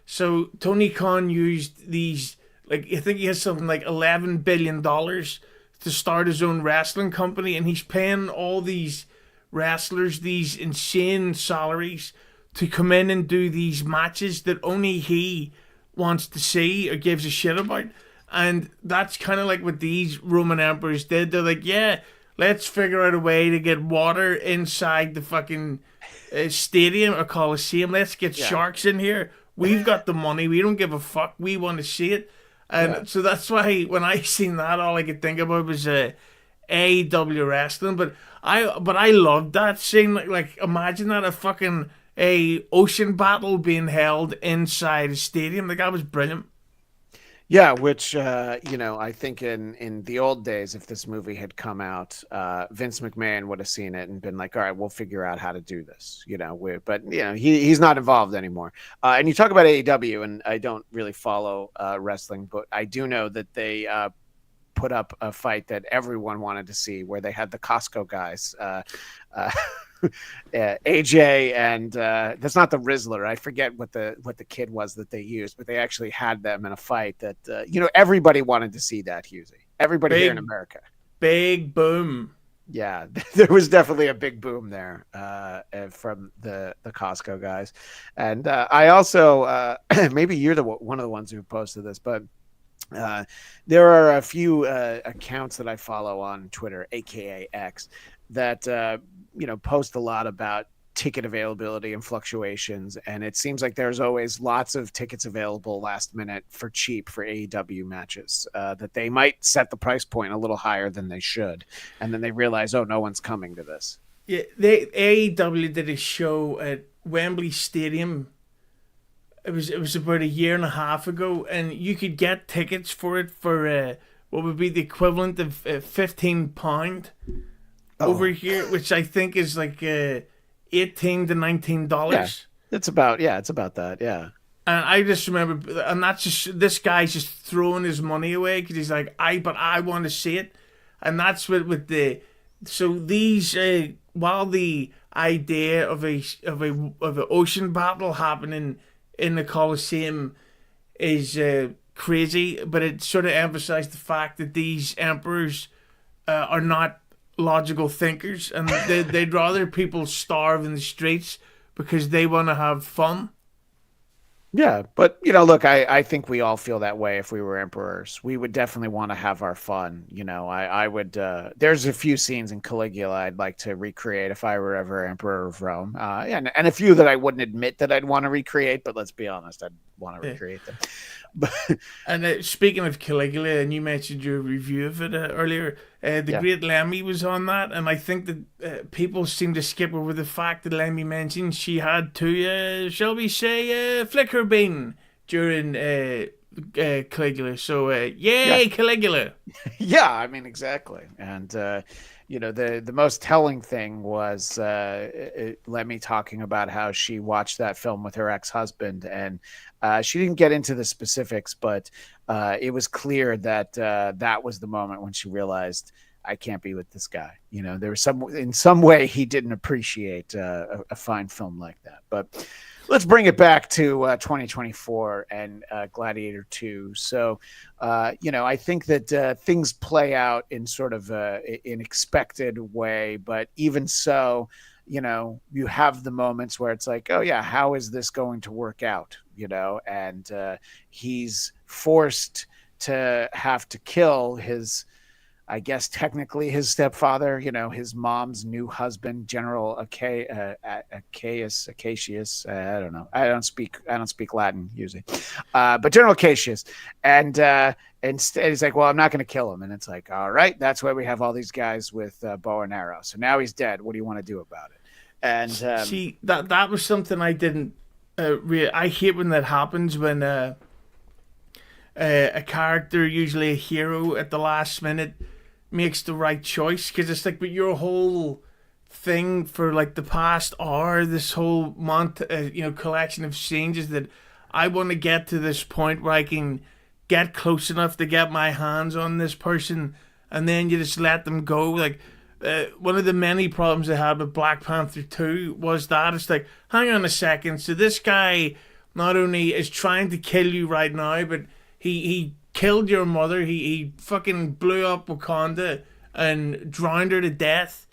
So Tony Khan used these, like, I think he has something like $11 billion to start his own wrestling company, and he's paying all these wrestlers these insane salaries to come in and do these matches that only he wants to see or gives a shit about. And that's kind of like what these Roman emperors did. They're like, yeah, let's figure out a way to get water inside the fucking stadium or Coliseum. Let's get sharks in here. We've got the money. We don't give a fuck. We want to see it. And so that's why when I seen that, all I could think about was AEW wrestling. But I loved that scene. Like imagine that, a fucking ocean battle being held inside a stadium. Like that was brilliant. Yeah, which I think in the old days, if this movie had come out, Vince McMahon would have seen it and been like, "All right, we'll figure out how to do this." But he's not involved anymore. And you talk about AEW, and I don't really follow wrestling, but I do know that they put up a fight that everyone wanted to see, where they had the Costco guys. AJ and that's not the Rizzler. I forget what the kid was that they used, but they actually had them in a fight that everybody wanted to see that, Hughes. Everybody here in America. Big boom. Yeah, there was definitely a big boom there from the Costco guys. And I also maybe you're one of the ones who posted this, but there are a few accounts that I follow on Twitter, aka X, that post a lot about ticket availability and fluctuations, and it seems like there's always lots of tickets available last minute for cheap for AEW matches, that they might set the price point a little higher than they should, and then they realize, oh, no one's coming to this. Yeah, AEW did a show at Wembley Stadium. It was about a year and a half ago, and you could get tickets for it for what would be the equivalent of £15 over here, which I think is like $18 to $19. Yeah, it's about that. Yeah. And I just remember, and that's just this guy's just throwing his money away because he's like, I want to see it, and that's with the so these while the idea of an ocean battle happening in the Coliseum is crazy, but it sort of emphasized the fact that these emperors are not logical thinkers, and they'd rather people starve in the streets because they want to have fun. Yeah, but look, I think we all feel that way if we were emperors. We would definitely want to have our fun. I would. There's a few scenes in Caligula I'd like to recreate if I were ever emperor of Rome, and a few that I wouldn't admit that I'd want to recreate. But let's be honest, I'd want to recreate them. And speaking of Caligula, and you mentioned your review of it earlier, the great Lemmy was on that, and I think that people seem to skip over the fact that Lemmy mentioned she had to, shall we say, flick her bean during Caligula. So, yay, Caligula! Yeah, I mean, exactly. And the most telling thing was Lemmy talking about how she watched that film with her ex-husband, and she didn't get into the specifics, but it was clear that that was the moment when she realized, I can't be with this guy. There was in some way he didn't appreciate a fine film like that. But let's bring it back to 2024 and Gladiator 2. So, I think that things play out in sort of an expected way, but even so, you have the moments where it's like, oh yeah, how is this going to work out? And he's forced to have to kill his, I guess technically his stepfather, his mom's new husband, General Acacius. I don't know. I don't speak Latin usually, but General Acacius, and instead he's like, well, I'm not going to kill him, and it's like, all right, that's why we have all these guys with bow and arrow. So now he's dead. What do you want to do about it? And see, that was something I didn't. I hate when that happens, when a character, usually a hero, at the last minute makes the right choice, because it's like, but your whole thing for like the past hour, this whole collection of scenes, is that I want to get to this point where I can get close enough to get my hands on this person, and then you just let them go. Like, one of the many problems I had with Black Panther 2 was that it's like, hang on a second, so this guy not only is trying to kill you right now, but he killed your mother, he fucking blew up Wakanda and drowned her to death.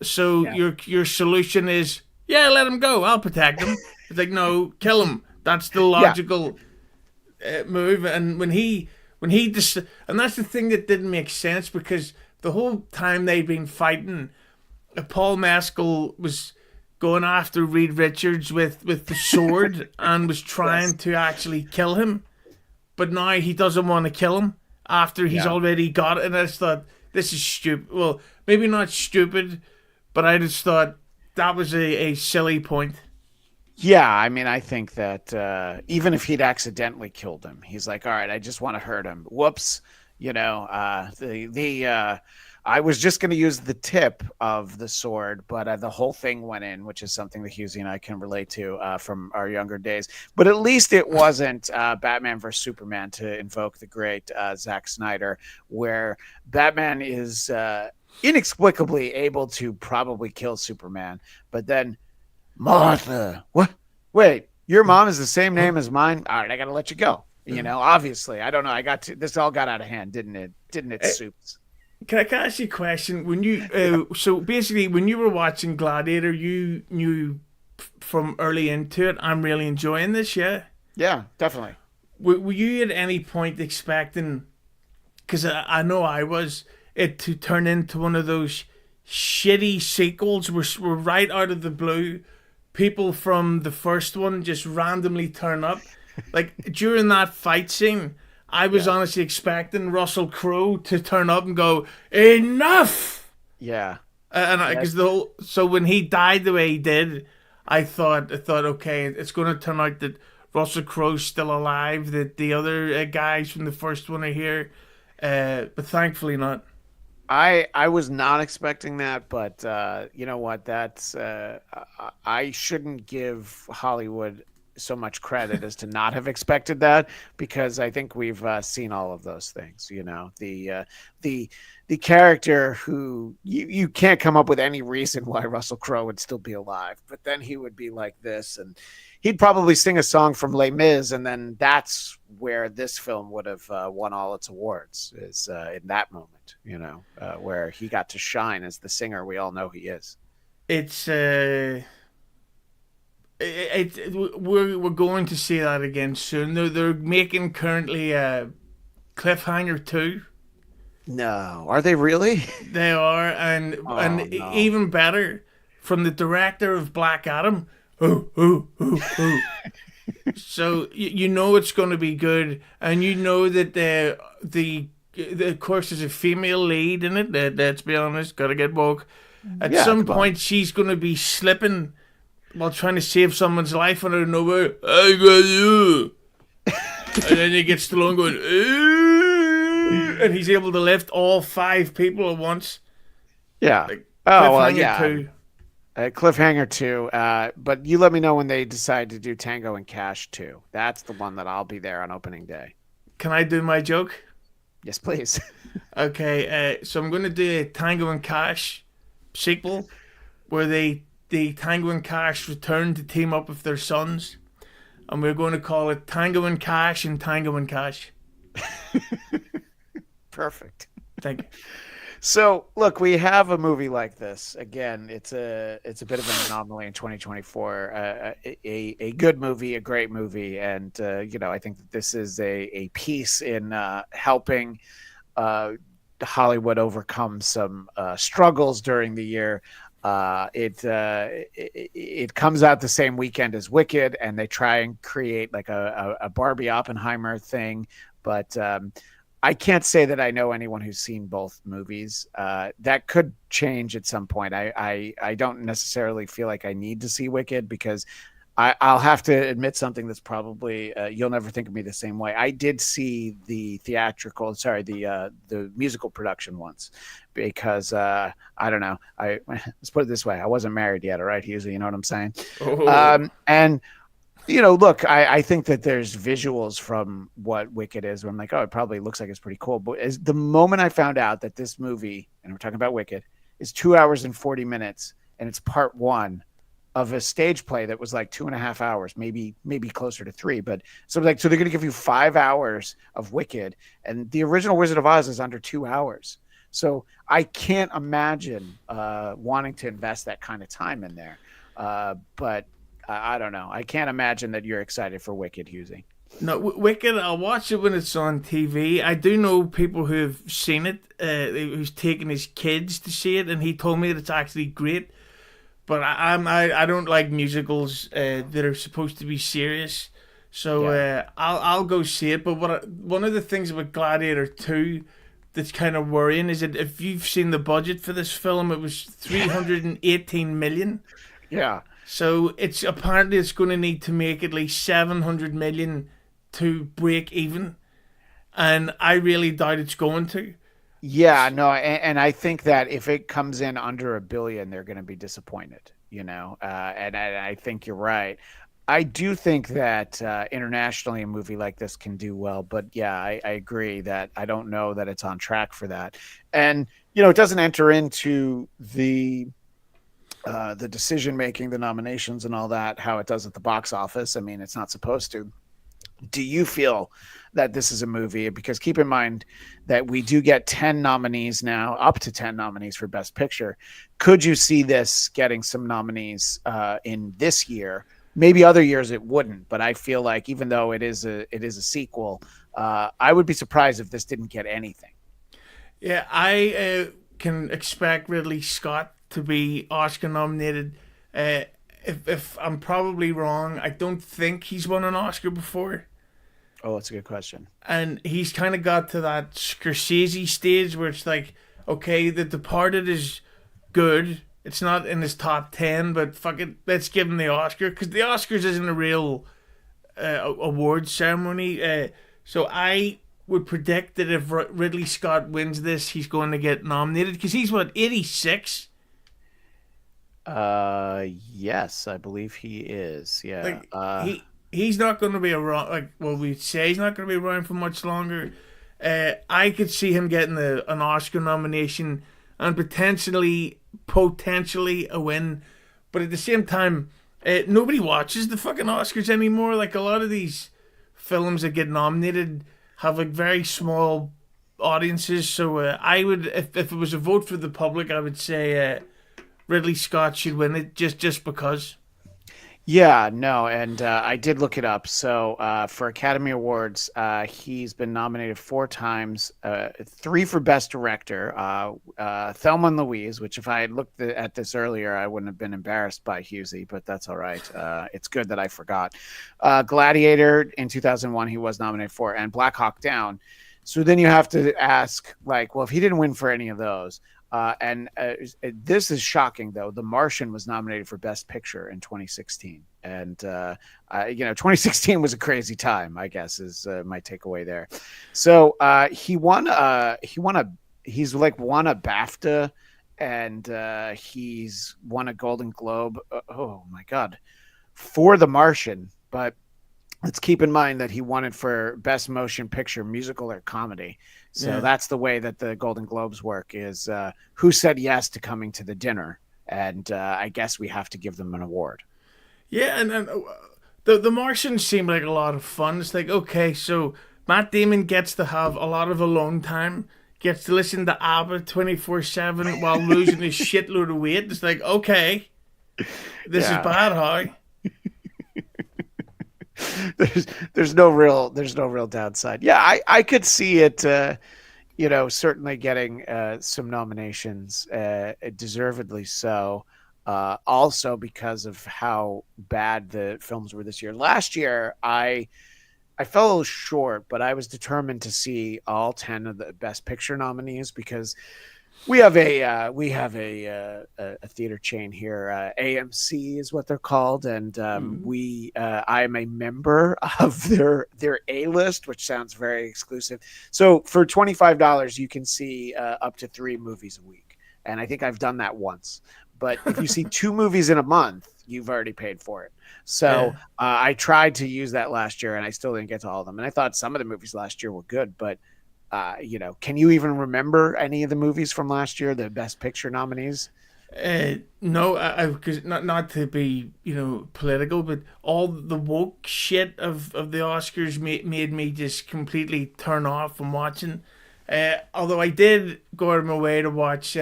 So your solution is, let him go, I'll protect him. It's like, no, kill him. That's the logical move. And when he just, and that's the thing that didn't make sense, because the whole time they'd been fighting, Paul Mescal was going after Reed Richards with the sword and was trying to actually kill him. But now he doesn't want to kill him after he's already got it. And I just thought, this is stupid. Well, maybe not stupid, but I just thought that was a silly point. Yeah, I mean, I think that even if he'd accidentally killed him, he's like, all right, I just want to hurt him. Whoops. I was just going to use the tip of the sword, but the whole thing went in, which is something that Hughes and I can relate to from our younger days. But at least it wasn't Batman versus Superman, to invoke the great Zack Snyder, where Batman is inexplicably able to probably kill Superman, but then Martha, what? Wait, your mom is the same name as mine? All right, I got to let you go. Obviously, I don't know. This all got out of hand, didn't it? Didn't it, Soups? Can I ask you a question? When you so basically, when you were watching Gladiator, you knew from early into it, I'm really enjoying this. Yeah, definitely. Were you at any point expecting? Because I know I was, it to turn into one of those shitty sequels where right out of the blue, people from the first one just randomly turn up. Like during that fight scene, I was honestly expecting Russell Crowe to turn up and go, enough. Yeah. So when he died the way he did, I thought, okay, it's going to turn out that Russell Crowe's still alive, that the other guys from the first one are here, but thankfully not. I was not expecting that, but you know what? That's I shouldn't give Hollywood so much credit as to not have expected that, because I think we've seen all of those things. The character who you can't come up with any reason why Russell Crowe would still be alive, but then he would be like this, and he'd probably sing a song from Les Mis, and then that's where this film would have won all its awards, is in that moment. moment, where he got to shine as the singer we all know he is. It's we're going to see that again soon. They're making currently Cliffhanger 2. No, are they really? They are, and Oh no. even better, from the director of Black Adam. Oh, oh, oh, oh. So you know it's going to be good, and you know that the of course there's a female lead in it. Let's be honest, gotta get woke. At Yeah, some come on. point, she's going to be slipping while trying to save someone's life out of nowhere. I got you, and then he gets Stallone going, and he's able to lift all 5 people at once. Yeah. Like Oh well, Cliffhanger yeah. 2. Cliffhanger 2. But you let me know when they decide to do Tango and Cash 2. That's the one that I'll be there on opening day. Can I do my joke? Yes, please. Okay, so I'm going to do a Tango and Cash sequel where the Tango and Cash return to team up with their sons, and we're going to call it Tango and Cash and Tango and Cash. Perfect. Thank you. So, look, we have a movie like this. Again, it's a bit of an anomaly in 2024. A good movie, a great movie, and I think that this is a piece in helping Hollywood overcome some struggles during the year. It comes out the same weekend as Wicked, and they try and create like a Barbie Oppenheimer thing, but I can't say that I know anyone who's seen both movies. That could change at some point. I don't necessarily feel like I need to see Wicked because I'll have to admit something that's probably you'll never think of me the same way. I did see the musical production once because I don't know. Let's put it this way: I wasn't married yet, all right, Hughes? You know what I'm saying? Oh. And look, I think that there's visuals from what Wicked is where I'm like, oh, it probably looks like it's pretty cool. But as the moment I found out that this movie, and we're talking about Wicked, is 2 hours and 40 minutes, and it's part one of a stage play that was like 2.5 hours, maybe closer to 3. But so they're going to give you 5 hours of Wicked, and the original Wizard of Oz is under 2 hours. So I can't imagine wanting to invest that kind of time in there. But I don't know. I can't imagine that you're excited for Wicked, Hughes. No, Wicked, I'll watch it when it's on TV. I do know people who have seen it, who's taken his kids to see it, and he told me that it's actually great. But I don't like musicals that are supposed to be serious, so I'll go see it. But one of the things about Gladiator 2 that's kind of worrying is that if you've seen the budget for this film, it was 318 million. Yeah. So it's going to need to make at least 700 million to break even, and I really doubt it's going to. Yeah, no, and I think that if it comes in under $1 billion, they're going to be disappointed. And I think you're right. I do think that internationally a movie like this can do well, but yeah, I agree that I don't know that it's on track for that. And it doesn't enter into the decision making, the nominations, and all that, how it does at the box office. I mean, it's not supposed to. Do you feel that this is a movie? Because keep in mind that we do get 10 nominees now, up to 10 nominees for Best Picture. Could you see this getting some nominees in this year? Maybe other years it wouldn't, but I feel like even though it is a sequel, I would be surprised if this didn't get anything. Yeah, I can expect Ridley Scott to be Oscar nominated. If I'm probably wrong, I don't think he's won an Oscar before. Oh, that's a good question. And he's kind of got to that Scorsese stage where it's like, okay, The Departed is good. It's not in his top 10, but fuck it, let's give him the Oscar. Because the Oscars isn't a real awards ceremony. So I would predict that if Ridley Scott wins this, he's going to get nominated. Because he's, 86? Yes, I believe he is. Yeah. He's not going to be around. We'd say he's not going to be around for much longer. I could see him getting an Oscar nomination and potentially a win. But at the same time, nobody watches the fucking Oscars anymore. Like, a lot of these films that get nominated have very small audiences. So I would, if it was a vote for the public, I would say Ridley Scott should win it just because. Yeah, no, and I did look it up. So for Academy Awards, he's been nominated 4 times, 3 for Best Director, Thelma and Louise, which if I had looked at this earlier, I wouldn't have been embarrassed by Hughes, but that's all right. It's good that I forgot. Gladiator in 2001, he was nominated for, and Black Hawk Down. So then you have to ask, like, well, if he didn't win for any of those, and this is shocking, though. The Martian was nominated for Best Picture in 2016, and 2016 was a crazy time, I guess, is my takeaway there. So he's won a BAFTA, and he's won a Golden Globe. Oh my God, for The Martian, but. Let's keep in mind that he won it for Best Motion Picture, Musical, or Comedy. So that's the way that the Golden Globes work, is who said yes to coming to the dinner. And I guess we have to give them an award. Yeah, and the Martian seemed like a lot of fun. It's like, okay, so Matt Damon gets to have a lot of alone time, gets to listen to ABBA 24/7 while losing his shitload of weight. It's like, okay, this is bad, how? There's no real downside. Yeah, I could see it certainly getting some nominations, deservedly so, also because of how bad the films were this year. Last year I fell a little short, but I was determined to see all 10 of the Best Picture nominees, because we have a theater chain here. AMC is what they're called, and I am a member of their A list, which sounds very exclusive. So for $25, you can see up to 3 movies a week, and I think I've done that once. But if you see 2 movies in a month, you've already paid for it. So I tried to use that last year, and I still didn't get to all of them. And I thought some of the movies last year were good, but. Can you even remember any of the movies from last year, the Best Picture nominees? No, because not to be political, but all the woke shit of the Oscars made me just completely turn off from watching. Although I did go out of my way to watch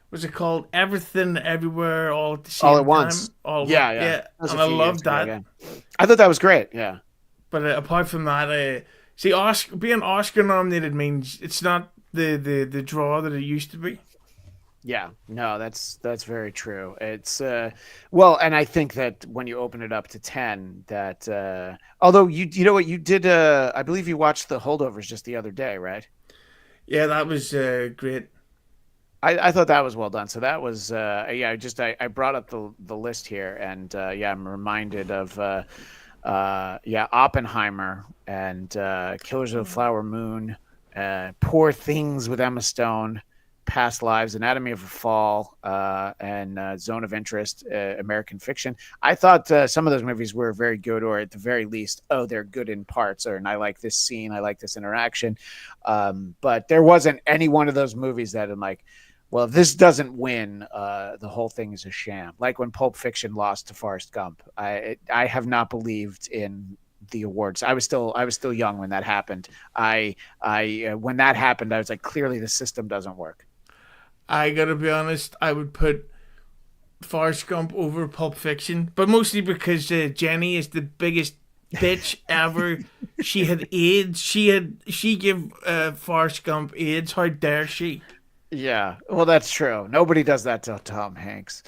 what's it called? Everything, Everywhere, All at the Same All at Time. Once. Yeah. And I loved that. Ago, yeah. I thought that was great. Yeah. But apart from that, see, being Oscar nominated means it's not the draw that it used to be. Yeah, no, that's very true. It's and I think that when you open it up to 10, that although you know what you did, I believe you watched The Holdovers just the other day, right? Yeah, that was great. I thought that was well done. So that was I brought up the list here, and I'm reminded of Oppenheimer and Killers of the Flower Moon, Poor Things with Emma Stone, Past Lives, Anatomy of a Fall, and Zone of Interest, American Fiction. I thought some of those movies were very good, or at the very least, they're good in parts, and I like this scene, I like this interaction. But there wasn't any one of those movies that I'm like, well, if this doesn't win, the whole thing is a sham. Like when Pulp Fiction lost to Forrest Gump. I have not believed in the awards. I was still young when that happened. When that happened, I was like, clearly the system doesn't work. I gotta be honest, I would put Forrest Gump over Pulp Fiction, but mostly because Jenny is the biggest bitch ever. She had AIDS. She gave Forrest Gump AIDS. How dare she? Yeah, well, that's true. Nobody does that to Tom Hanks.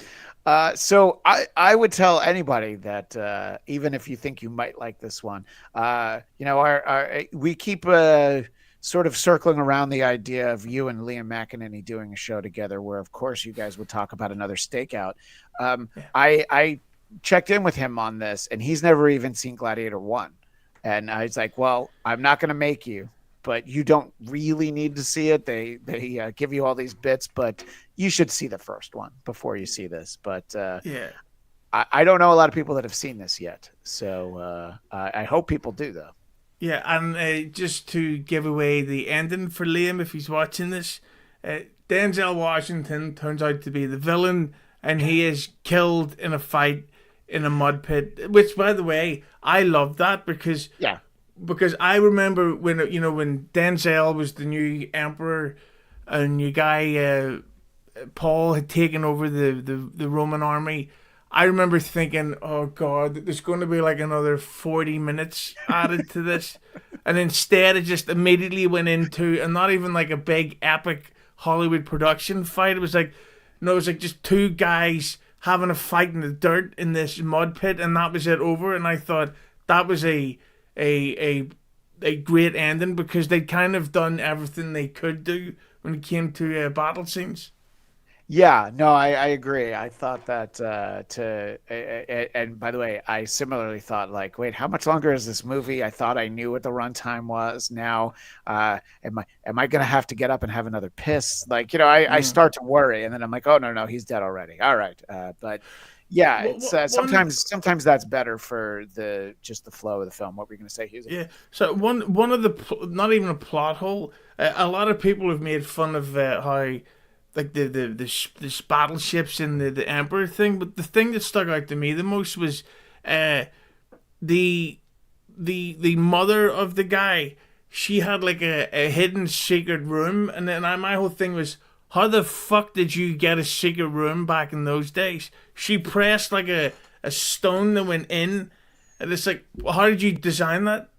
So I would tell anybody that even if you think you might like this one, we keep sort of circling around the idea of you and Liam McEnany doing a show together, where of course you guys would talk about another stakeout. I checked in with him on this, and he's never even seen Gladiator 1, and I was like, well, I'm not going to make you. But you don't really need to see it. They give you all these bits, but you should see the first one before you see this. But I don't know a lot of people that have seen this yet, so I hope people do, though. Yeah, and just to give away the ending for Liam, if he's watching this, Denzel Washington turns out to be the villain, and he is killed in a fight in a mud pit. Which, by the way, I love that because because I remember when when Denzel was the new emperor, and your guy Paul had taken over the Roman army. I remember thinking, oh God, there's going to be like another 40 minutes added to this. And instead, it just immediately went into, and not even like a big epic Hollywood production fight. It was like, no, it was like just two guys having a fight in the dirt in this mud pit, and that was it over. And I thought that was a a great ending because they'd kind of done everything they could do when it came to battle scenes. Yeah, no, I agree. I thought that and by the way, I similarly thought like, wait, how much longer is this movie? I thought I knew what the runtime was. Now, am I gonna have to get up and have another piss? Like, I start to worry, and then I'm like, oh no, he's dead already. All right, but yeah, it's sometimes that's better for the flow of the film. What were you gonna say, Hughes? Yeah. So one of the not even a plot hole. A lot of people have made fun of how like the battleships and the Emperor thing, but the thing that stuck out to me the most was uh, the the mother of the guy. She had like a hidden secret room, and then my whole thing was, how the fuck did you get a secret room back in those days? She pressed like a stone that went in, and it's like, how did you design that?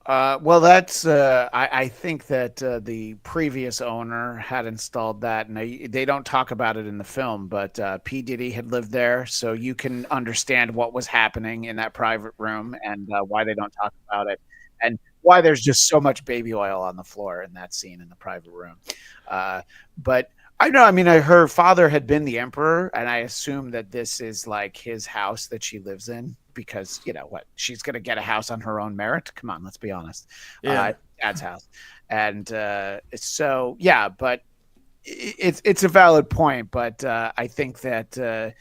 Well, that's I think that the previous owner had installed that, and they don't talk about it in the film, but P. Diddy had lived there, so you can understand what was happening in that private room and why they don't talk about it, and why there's just so much baby oil on the floor in that scene in the private room. But I know, I mean, her father had been the emperor, and I assume that this is like his house that she lives in because, what, she's going to get a house on her own merit. Come on, let's be honest. Yeah. Dad's house. And so, yeah, but it's a valid point. But I think that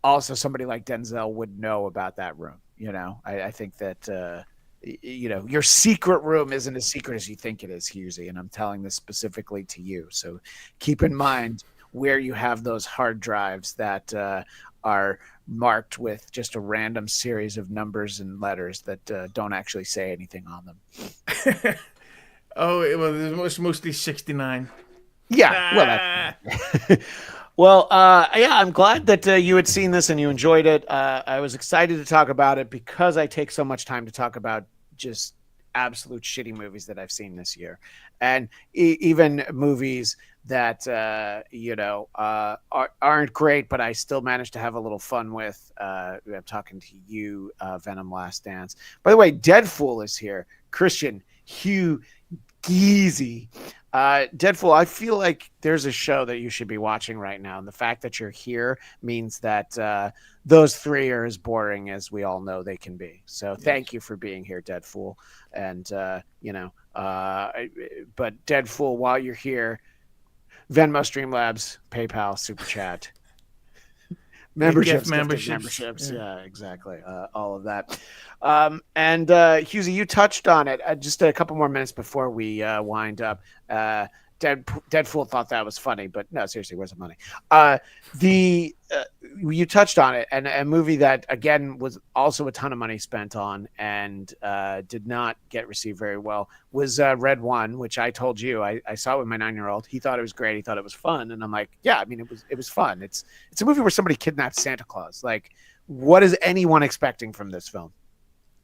also somebody like Denzel would know about that room. I think that your secret room isn't as secret as you think it is, Hughes, and I'm telling this specifically to you. So keep in mind where you have those hard drives that are marked with just a random series of numbers and letters that don't actually say anything on them. Oh, well, it's mostly 69. Yeah, well, Ah. well, yeah, I'm glad that you had seen this and you enjoyed it. I was excited to talk about it because I take so much time to talk about just absolute shitty movies that I've seen this year, and even movies that aren't great, but I still managed to have a little fun with. I'm talking to you, Venom: Last Dance. By the way, Deadpool is here. Christian Hughes. Deadpool, I feel like there's a show that you should be watching right now, and the fact that you're here means that those three are as boring as we all know they can be. So thank you for being here, Deadpool. And but Deadpool, while you're here, Venmo, Streamlabs, PayPal, Super Chat, memberships, memberships. Yeah, exactly. All of that. And Hughes, you touched on it just a couple more minutes before we wind up. Deadpool thought that was funny, but no, seriously, where's the money? You touched on it, and a movie that again was also a ton of money spent on and did not get received very well was Red One, which I told you I saw with my 9-year-old. He thought it was great. He thought it was fun, and I'm like, yeah, I mean, it was fun. It's a movie where somebody kidnaps Santa Claus. Like, what is anyone expecting from this film?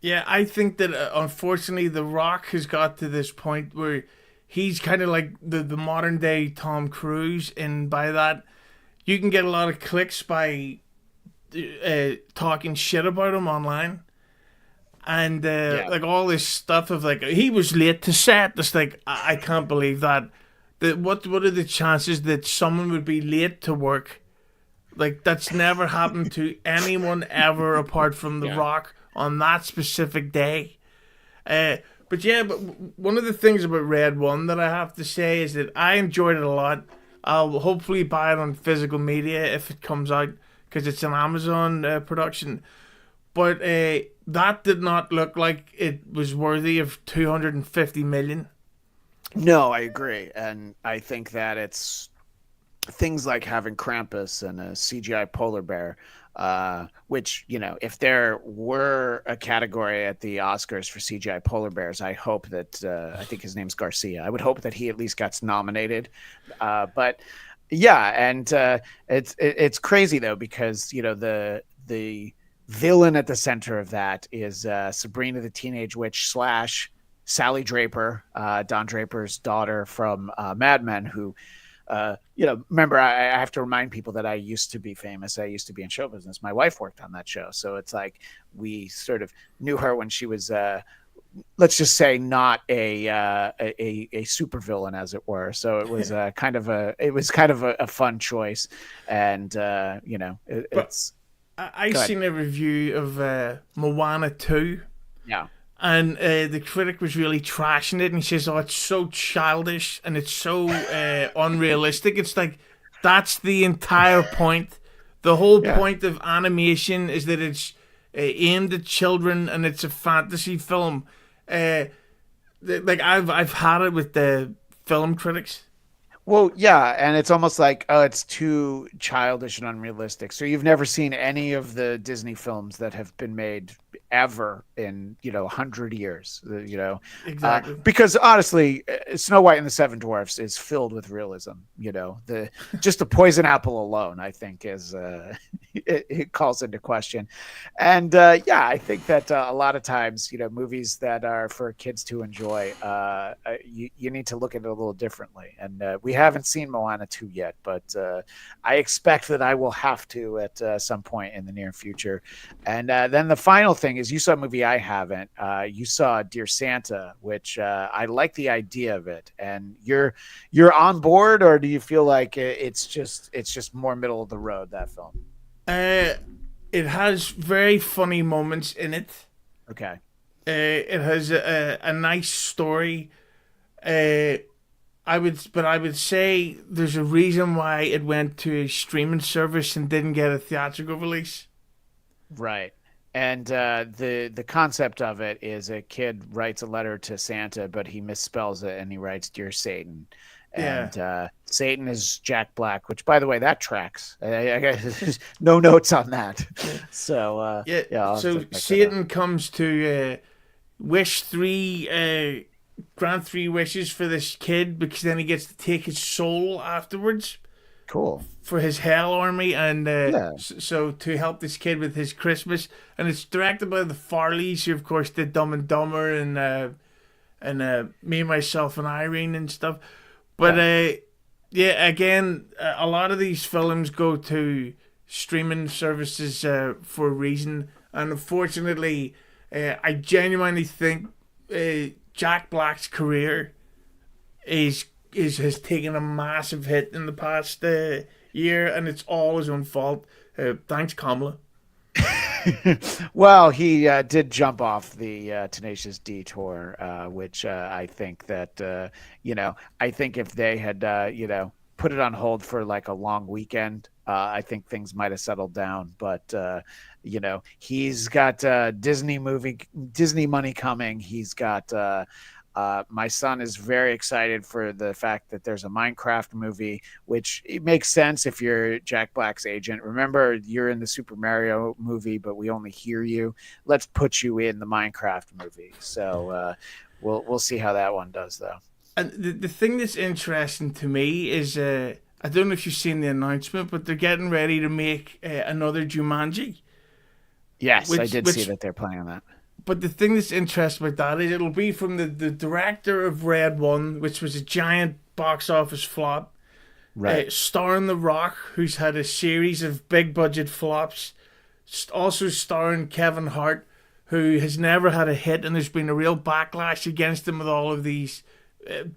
Yeah, I think that unfortunately, The Rock has got to this point where he's kind of like the modern day Tom Cruise, and by that, you can get a lot of clicks by talking shit about him online, and like all this stuff of like he was late to set. It's like I can't believe that. What are the chances that someone would be late to work? Like that's never happened to anyone ever apart from The Rock on that specific day. But one of the things about Red One that I have to say is that I enjoyed it a lot. I'll hopefully buy it on physical media if it comes out because it's an Amazon production. But that did not look like it was worthy of 250 million. No, I agree, and I think that it's things like having Krampus and a CGI polar bear, which, if there were a category at the Oscars for CGI polar bears, I hope that I think his name's Garcia. I would hope that he at least gets nominated. But yeah, and it's crazy though, because the villain at the center of that is Sabrina the Teenage Witch slash Sally Draper, Don Draper's daughter from Mad Men, who remember, I have to remind people that I used to be famous. I used to be in show business. My wife worked on that show. So it's like we sort of knew her when she was, let's just say, not a supervillain, as it were. So it was kind of a fun choice. And, it's. I seen a review of Moana 2. Yeah. And the critic was really trashing it, and he says, "Oh, it's so childish and it's so unrealistic." It's like, that's the entire point. The whole point of animation is that it's aimed at children and it's a fantasy film. Like I've had it with the film critics. Well, yeah, and it's almost like, oh, it's too childish and unrealistic. So you've never seen any of the Disney films that have been made ever in 100 years, Exactly. because honestly, Snow White and the Seven Dwarfs is filled with realism. Just the poison apple alone, I think, is it calls into question. And I think that a lot of times, movies that are for kids to enjoy, you need to look at it a little differently. And we haven't seen Moana 2 yet, but I expect that I will have to at some point in the near future. And then the final thing is, you saw a movie I haven't. You saw Dear Santa, which I like the idea of it. And you're on board, or do you feel like it's just more middle of the road, that film? It has very funny moments in it. Okay. It has a nice story. I would say there's a reason why it went to a streaming service and didn't get a theatrical release. Right. And the concept of it is a kid writes a letter to Santa, but he misspells it and he writes "Dear Satan." And Satan is Jack Black, which, by the way, that tracks. I guess no notes on that. So so Satan comes to wish grant 3 wishes for this kid, because then he gets to take his soul afterwards. Cool. For his hell army, and so to help this kid with his Christmas. And it's directed by the Farleys, who of course did Dumb and Dumber and Me, Myself and Irene and stuff. But again, a lot of these films go to streaming services for a reason. And unfortunately, I genuinely think Jack Black's career has taken a massive hit in the past year, and it's all his own fault. Thanks, Kamala. Well, he did jump off the Tenacious D tour, which I think that I think if they had put it on hold for like a long weekend, I think things might have settled down. But he's got Disney money coming. He's got. My son is very excited for the fact that there's a Minecraft movie, which it makes sense if you're Jack Black's agent. Remember, you're in the Super Mario movie, but we only hear you. Let's put you in the Minecraft movie. So we'll see how that one does, though. And the thing that's interesting to me is, I don't know if you've seen the announcement, but they're getting ready to make another Jumanji. Yes, I did see that they're planning on that. But the thing that's interesting about that is it'll be from the director of Red One, which was a giant box office flop. Right. Starring The Rock, who's had a series of big budget flops. Also starring Kevin Hart, who has never had a hit, and there's been a real backlash against him with all of these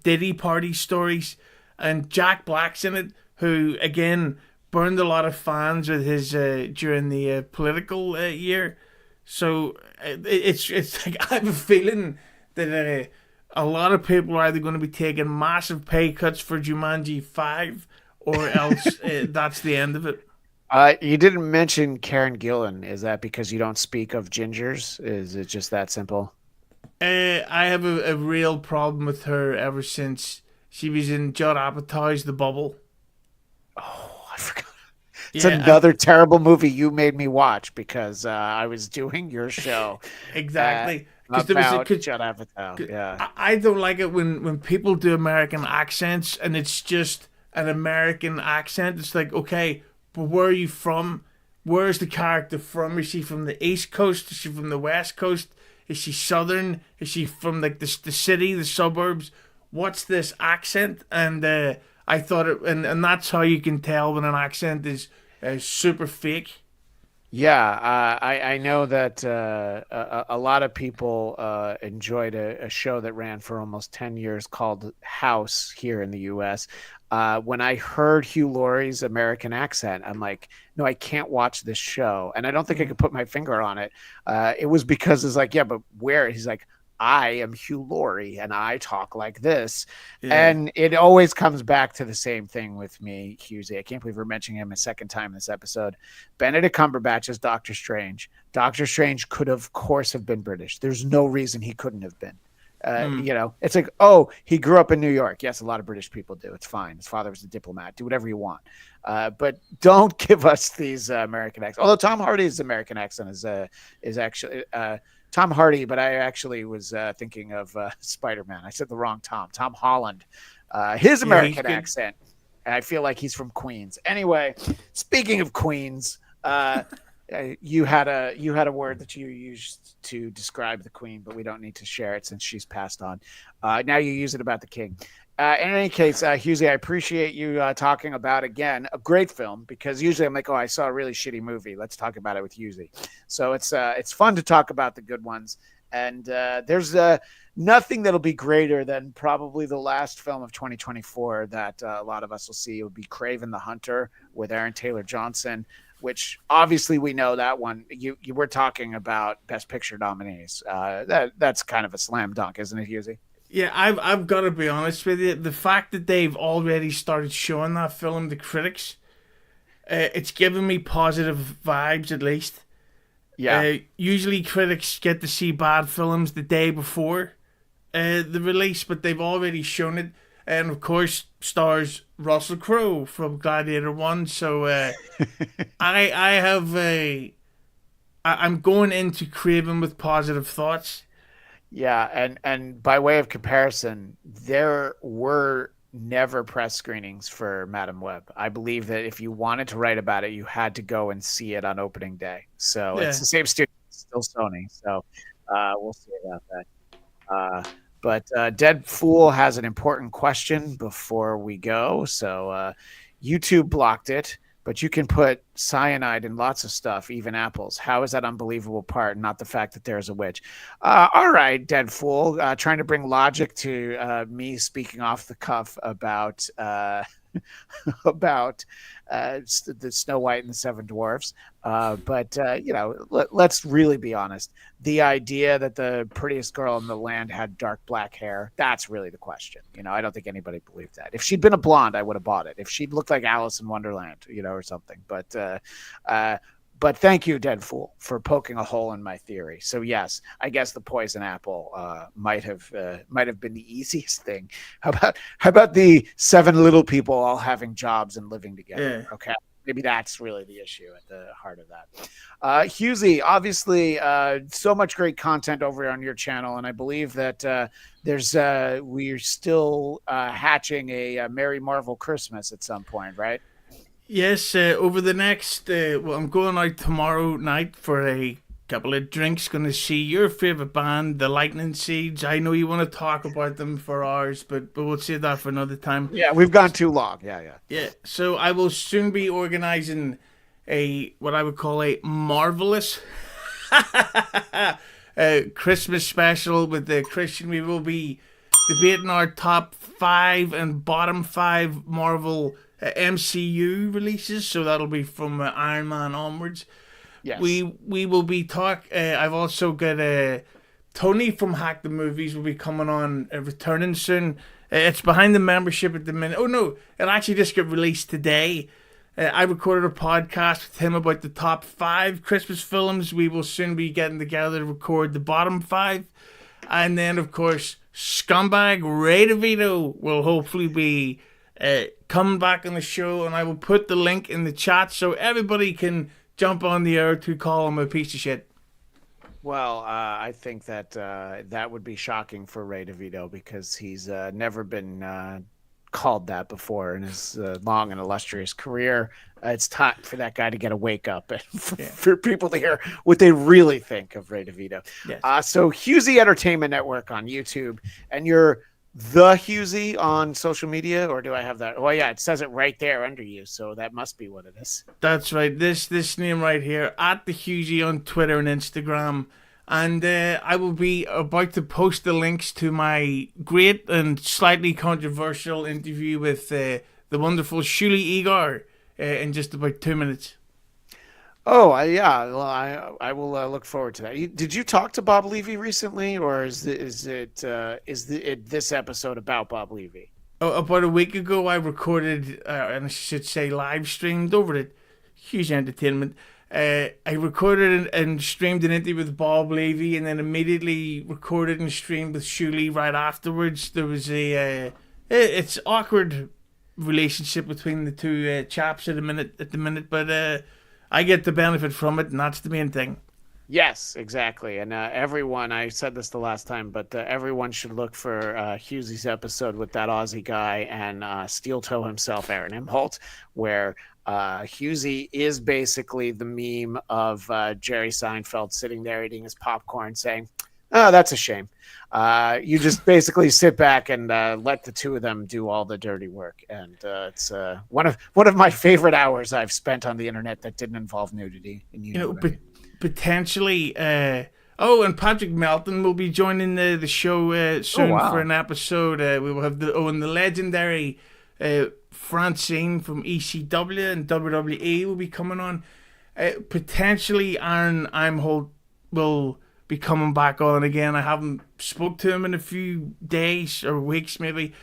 Diddy party stories. And Jack Black's in it, who, again, burned a lot of fans with his during the political year. So it's like, I have a feeling that a lot of people are either going to be taking massive pay cuts for Jumanji 5, or else that's the end of it. You didn't mention Karen Gillan. Is that because you don't speak of gingers? Is it just that simple? I have a real problem with her ever since she was in Judd Apatow's The Bubble. It's Yeah, another terrible movie you made me watch because I was doing your show exactly. Because there was a about cause, Judd Apatow. Yeah. I don't like it when people do American accents and it's just an American accent. It's like, okay, but where are you from? Where is the character from? Is she from the East Coast? Is she from the West Coast? Is she Southern? Is she from like the city, the suburbs? What's this accent? And I thought it, and that's how you can tell when an accent is super fake. Yeah, I know that a lot of people enjoyed a show that ran for almost 10 years called House here in the US. When I heard Hugh Laurie's American accent, I'm like, no, I can't watch this show. And I don't think I could put my finger on it. It was because it's like, yeah, but where? He's like, I am Hugh Laurie and I talk like this. Yeah. And it always comes back to the same thing with me, Hughes. I can't believe we're mentioning him a second time in this episode. Benedict Cumberbatch is Doctor Strange. Doctor Strange could, of course, have been British. There's no reason he couldn't have been. It's like, oh, he grew up in New York. Yes, a lot of British people do. It's fine. His father was a diplomat. Do whatever you want. But don't give us these American accents. Although Tom Hardy's American accent is actually Tom Hardy, but I actually was thinking of Spider-Man. I said the wrong Tom. Tom Holland. His American accent. I feel like he's from Queens. Anyway, speaking of Queens, you had a word that you used to describe the Queen, but we don't need to share it since she's passed on. Now you use it about the King. In any case, Hughes, I appreciate you talking about, again, a great film, because usually I'm like, oh, I saw a really shitty movie. Let's talk about it with Hughes. So it's fun to talk about the good ones. And there's nothing that'll be greater than probably the last film of 2024 that a lot of us will see. It would be Kraven the Hunter with Aaron Taylor Johnson, which obviously we know that one. You were talking about Best Picture nominees. That's kind of a slam dunk, isn't it, Hughes? Yeah, I've got to be honest with you. The fact that they've already started showing that film to critics, it's given me positive vibes at least. Yeah. Usually critics get to see bad films the day before the release, but they've already shown it. And of course, stars Russell Crowe from Gladiator 1. So I'm going into Craven with positive thoughts. Yeah, and by way of comparison, there were never press screenings for Madam Web. I believe that if you wanted to write about it, you had to go and see it on opening day. So it's the same studio, still Sony. So we'll see about that. But Dead Fool has an important question before we go. So YouTube blocked it, but you can put cyanide in lots of stuff, even apples. How is that unbelievable part? Not the fact that there's a witch. All right, Dead Fool, trying to bring logic to me speaking off the cuff about about the Snow White and the Seven Dwarfs. But let's really be honest. The idea that the prettiest girl in the land had dark black hair, that's really the question. I don't think anybody believed that. If she'd been a blonde, I would have bought it. If she'd looked like Alice in Wonderland, or something. But thank you, Dead Fool, for poking a hole in my theory. So yes, I guess the poison apple might have been the easiest thing. How about the seven little people all having jobs and living together? Yeah. Okay, maybe that's really the issue at the heart of that. Hughes, obviously, so much great content over on your channel, and I believe that we're still hatching a Merry Marvel Christmas at some point, right? Yes, over the next, I'm going out tomorrow night for a couple of drinks. Going to see your favorite band, the Lightning Seeds. I know you want to talk about them for hours, but we'll save that for another time. Yeah, we've gone too long. Yeah. So I will soon be organizing what I would call a marvelous Christmas special with Christian. We will be debating our top 5 and bottom 5 Marvel MCU releases, so that'll be from Iron Man onwards. Yes. We will be I've also got Tony from Hack the Movies will be coming on, returning soon. It's behind the membership at the minute. Oh no, it actually just got released today. I recorded a podcast with him about the top 5 Christmas films. We will soon be getting together to record the bottom 5. And then, of course, Scumbag Ray DeVito will hopefully be come back on the show, and I will put the link in the chat so everybody can jump on the air to call him a piece of shit. Well, I think that that would be shocking for Ray DeVito because he's never been called that before in his long and illustrious career. It's time for that guy to get a wake up and for people to hear what they really think of Ray DeVito. Yes. So Hughezy Entertainment Network on YouTube, and you're the Hughezy on social media, or do I have that? Well, yeah, it says it right there under you, so that must be what it is. That's right. This name right here, at the Hughezy on Twitter and Instagram. And I will be about to post the links to my great and slightly controversial interview with the wonderful Shuli Igor in just about 2 minutes. Oh, yeah. Well, I will look forward to that. Did you talk to Bob Levy recently, or is this episode about Bob Levy? About a week ago, I recorded, and I should say live streamed over at Hughes Entertainment. I recorded and streamed an interview with Bob Levy, and then immediately recorded and streamed with Shuli right afterwards. There was it's awkward relationship between the two chaps at the minute, but I get the benefit from it, and that's the main thing. Yes, exactly. And everyone, I said this the last time, but everyone should look for Hughesy's episode with that Aussie guy and Steel Toe himself, Aaron Imholt, where Hughezy is basically the meme of Jerry Seinfeld sitting there eating his popcorn saying, "Oh, that's a shame." You just basically sit back and let the two of them do all the dirty work. And it's one of my favorite hours I've spent on the internet that didn't involve nudity. And potentially. And Patrick Melton will be joining the show soon for an episode. We will have the legendary Francine from ECW and WWE will be coming on. Potentially Aaron Imholt will be coming back on again. I haven't spoke to him in a few days or weeks maybe.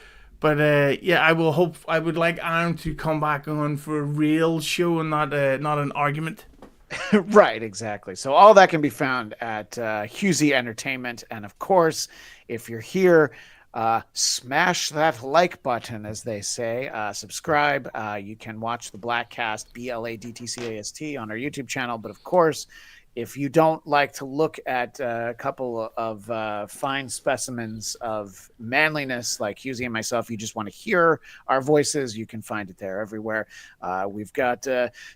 But I would like Aaron to come back on for a real show and not an argument. Right, exactly. So all that can be found at Hughezy Entertainment. And of course, if you're here, smash that like button, as they say. Subscribe. You can watch the Bladtcast, Bladtcast, on our YouTube channel. But of course, if you don't like to look at a couple of fine specimens of manliness like Hughezy and myself, you just want to hear our voices, you can find it there everywhere. We've got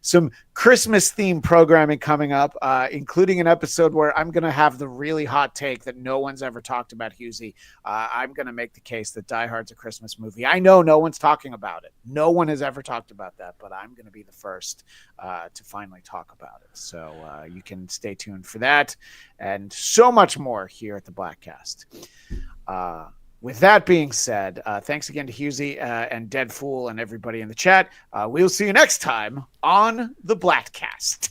some Christmas-themed programming coming up, including an episode where I'm going to have the really hot take that no one's ever talked about Hughezy. I'm going to make the case that Die Hard's a Christmas movie. I know no one's talking about it. No one has ever talked about that, but I'm going to be the first to finally talk about it. So you can stay tuned for that and so much more here at the Bladtcast. With that being said, thanks again to Hughezy and Dead Fool and everybody in the chat. We'll see you next time on the Bladtcast.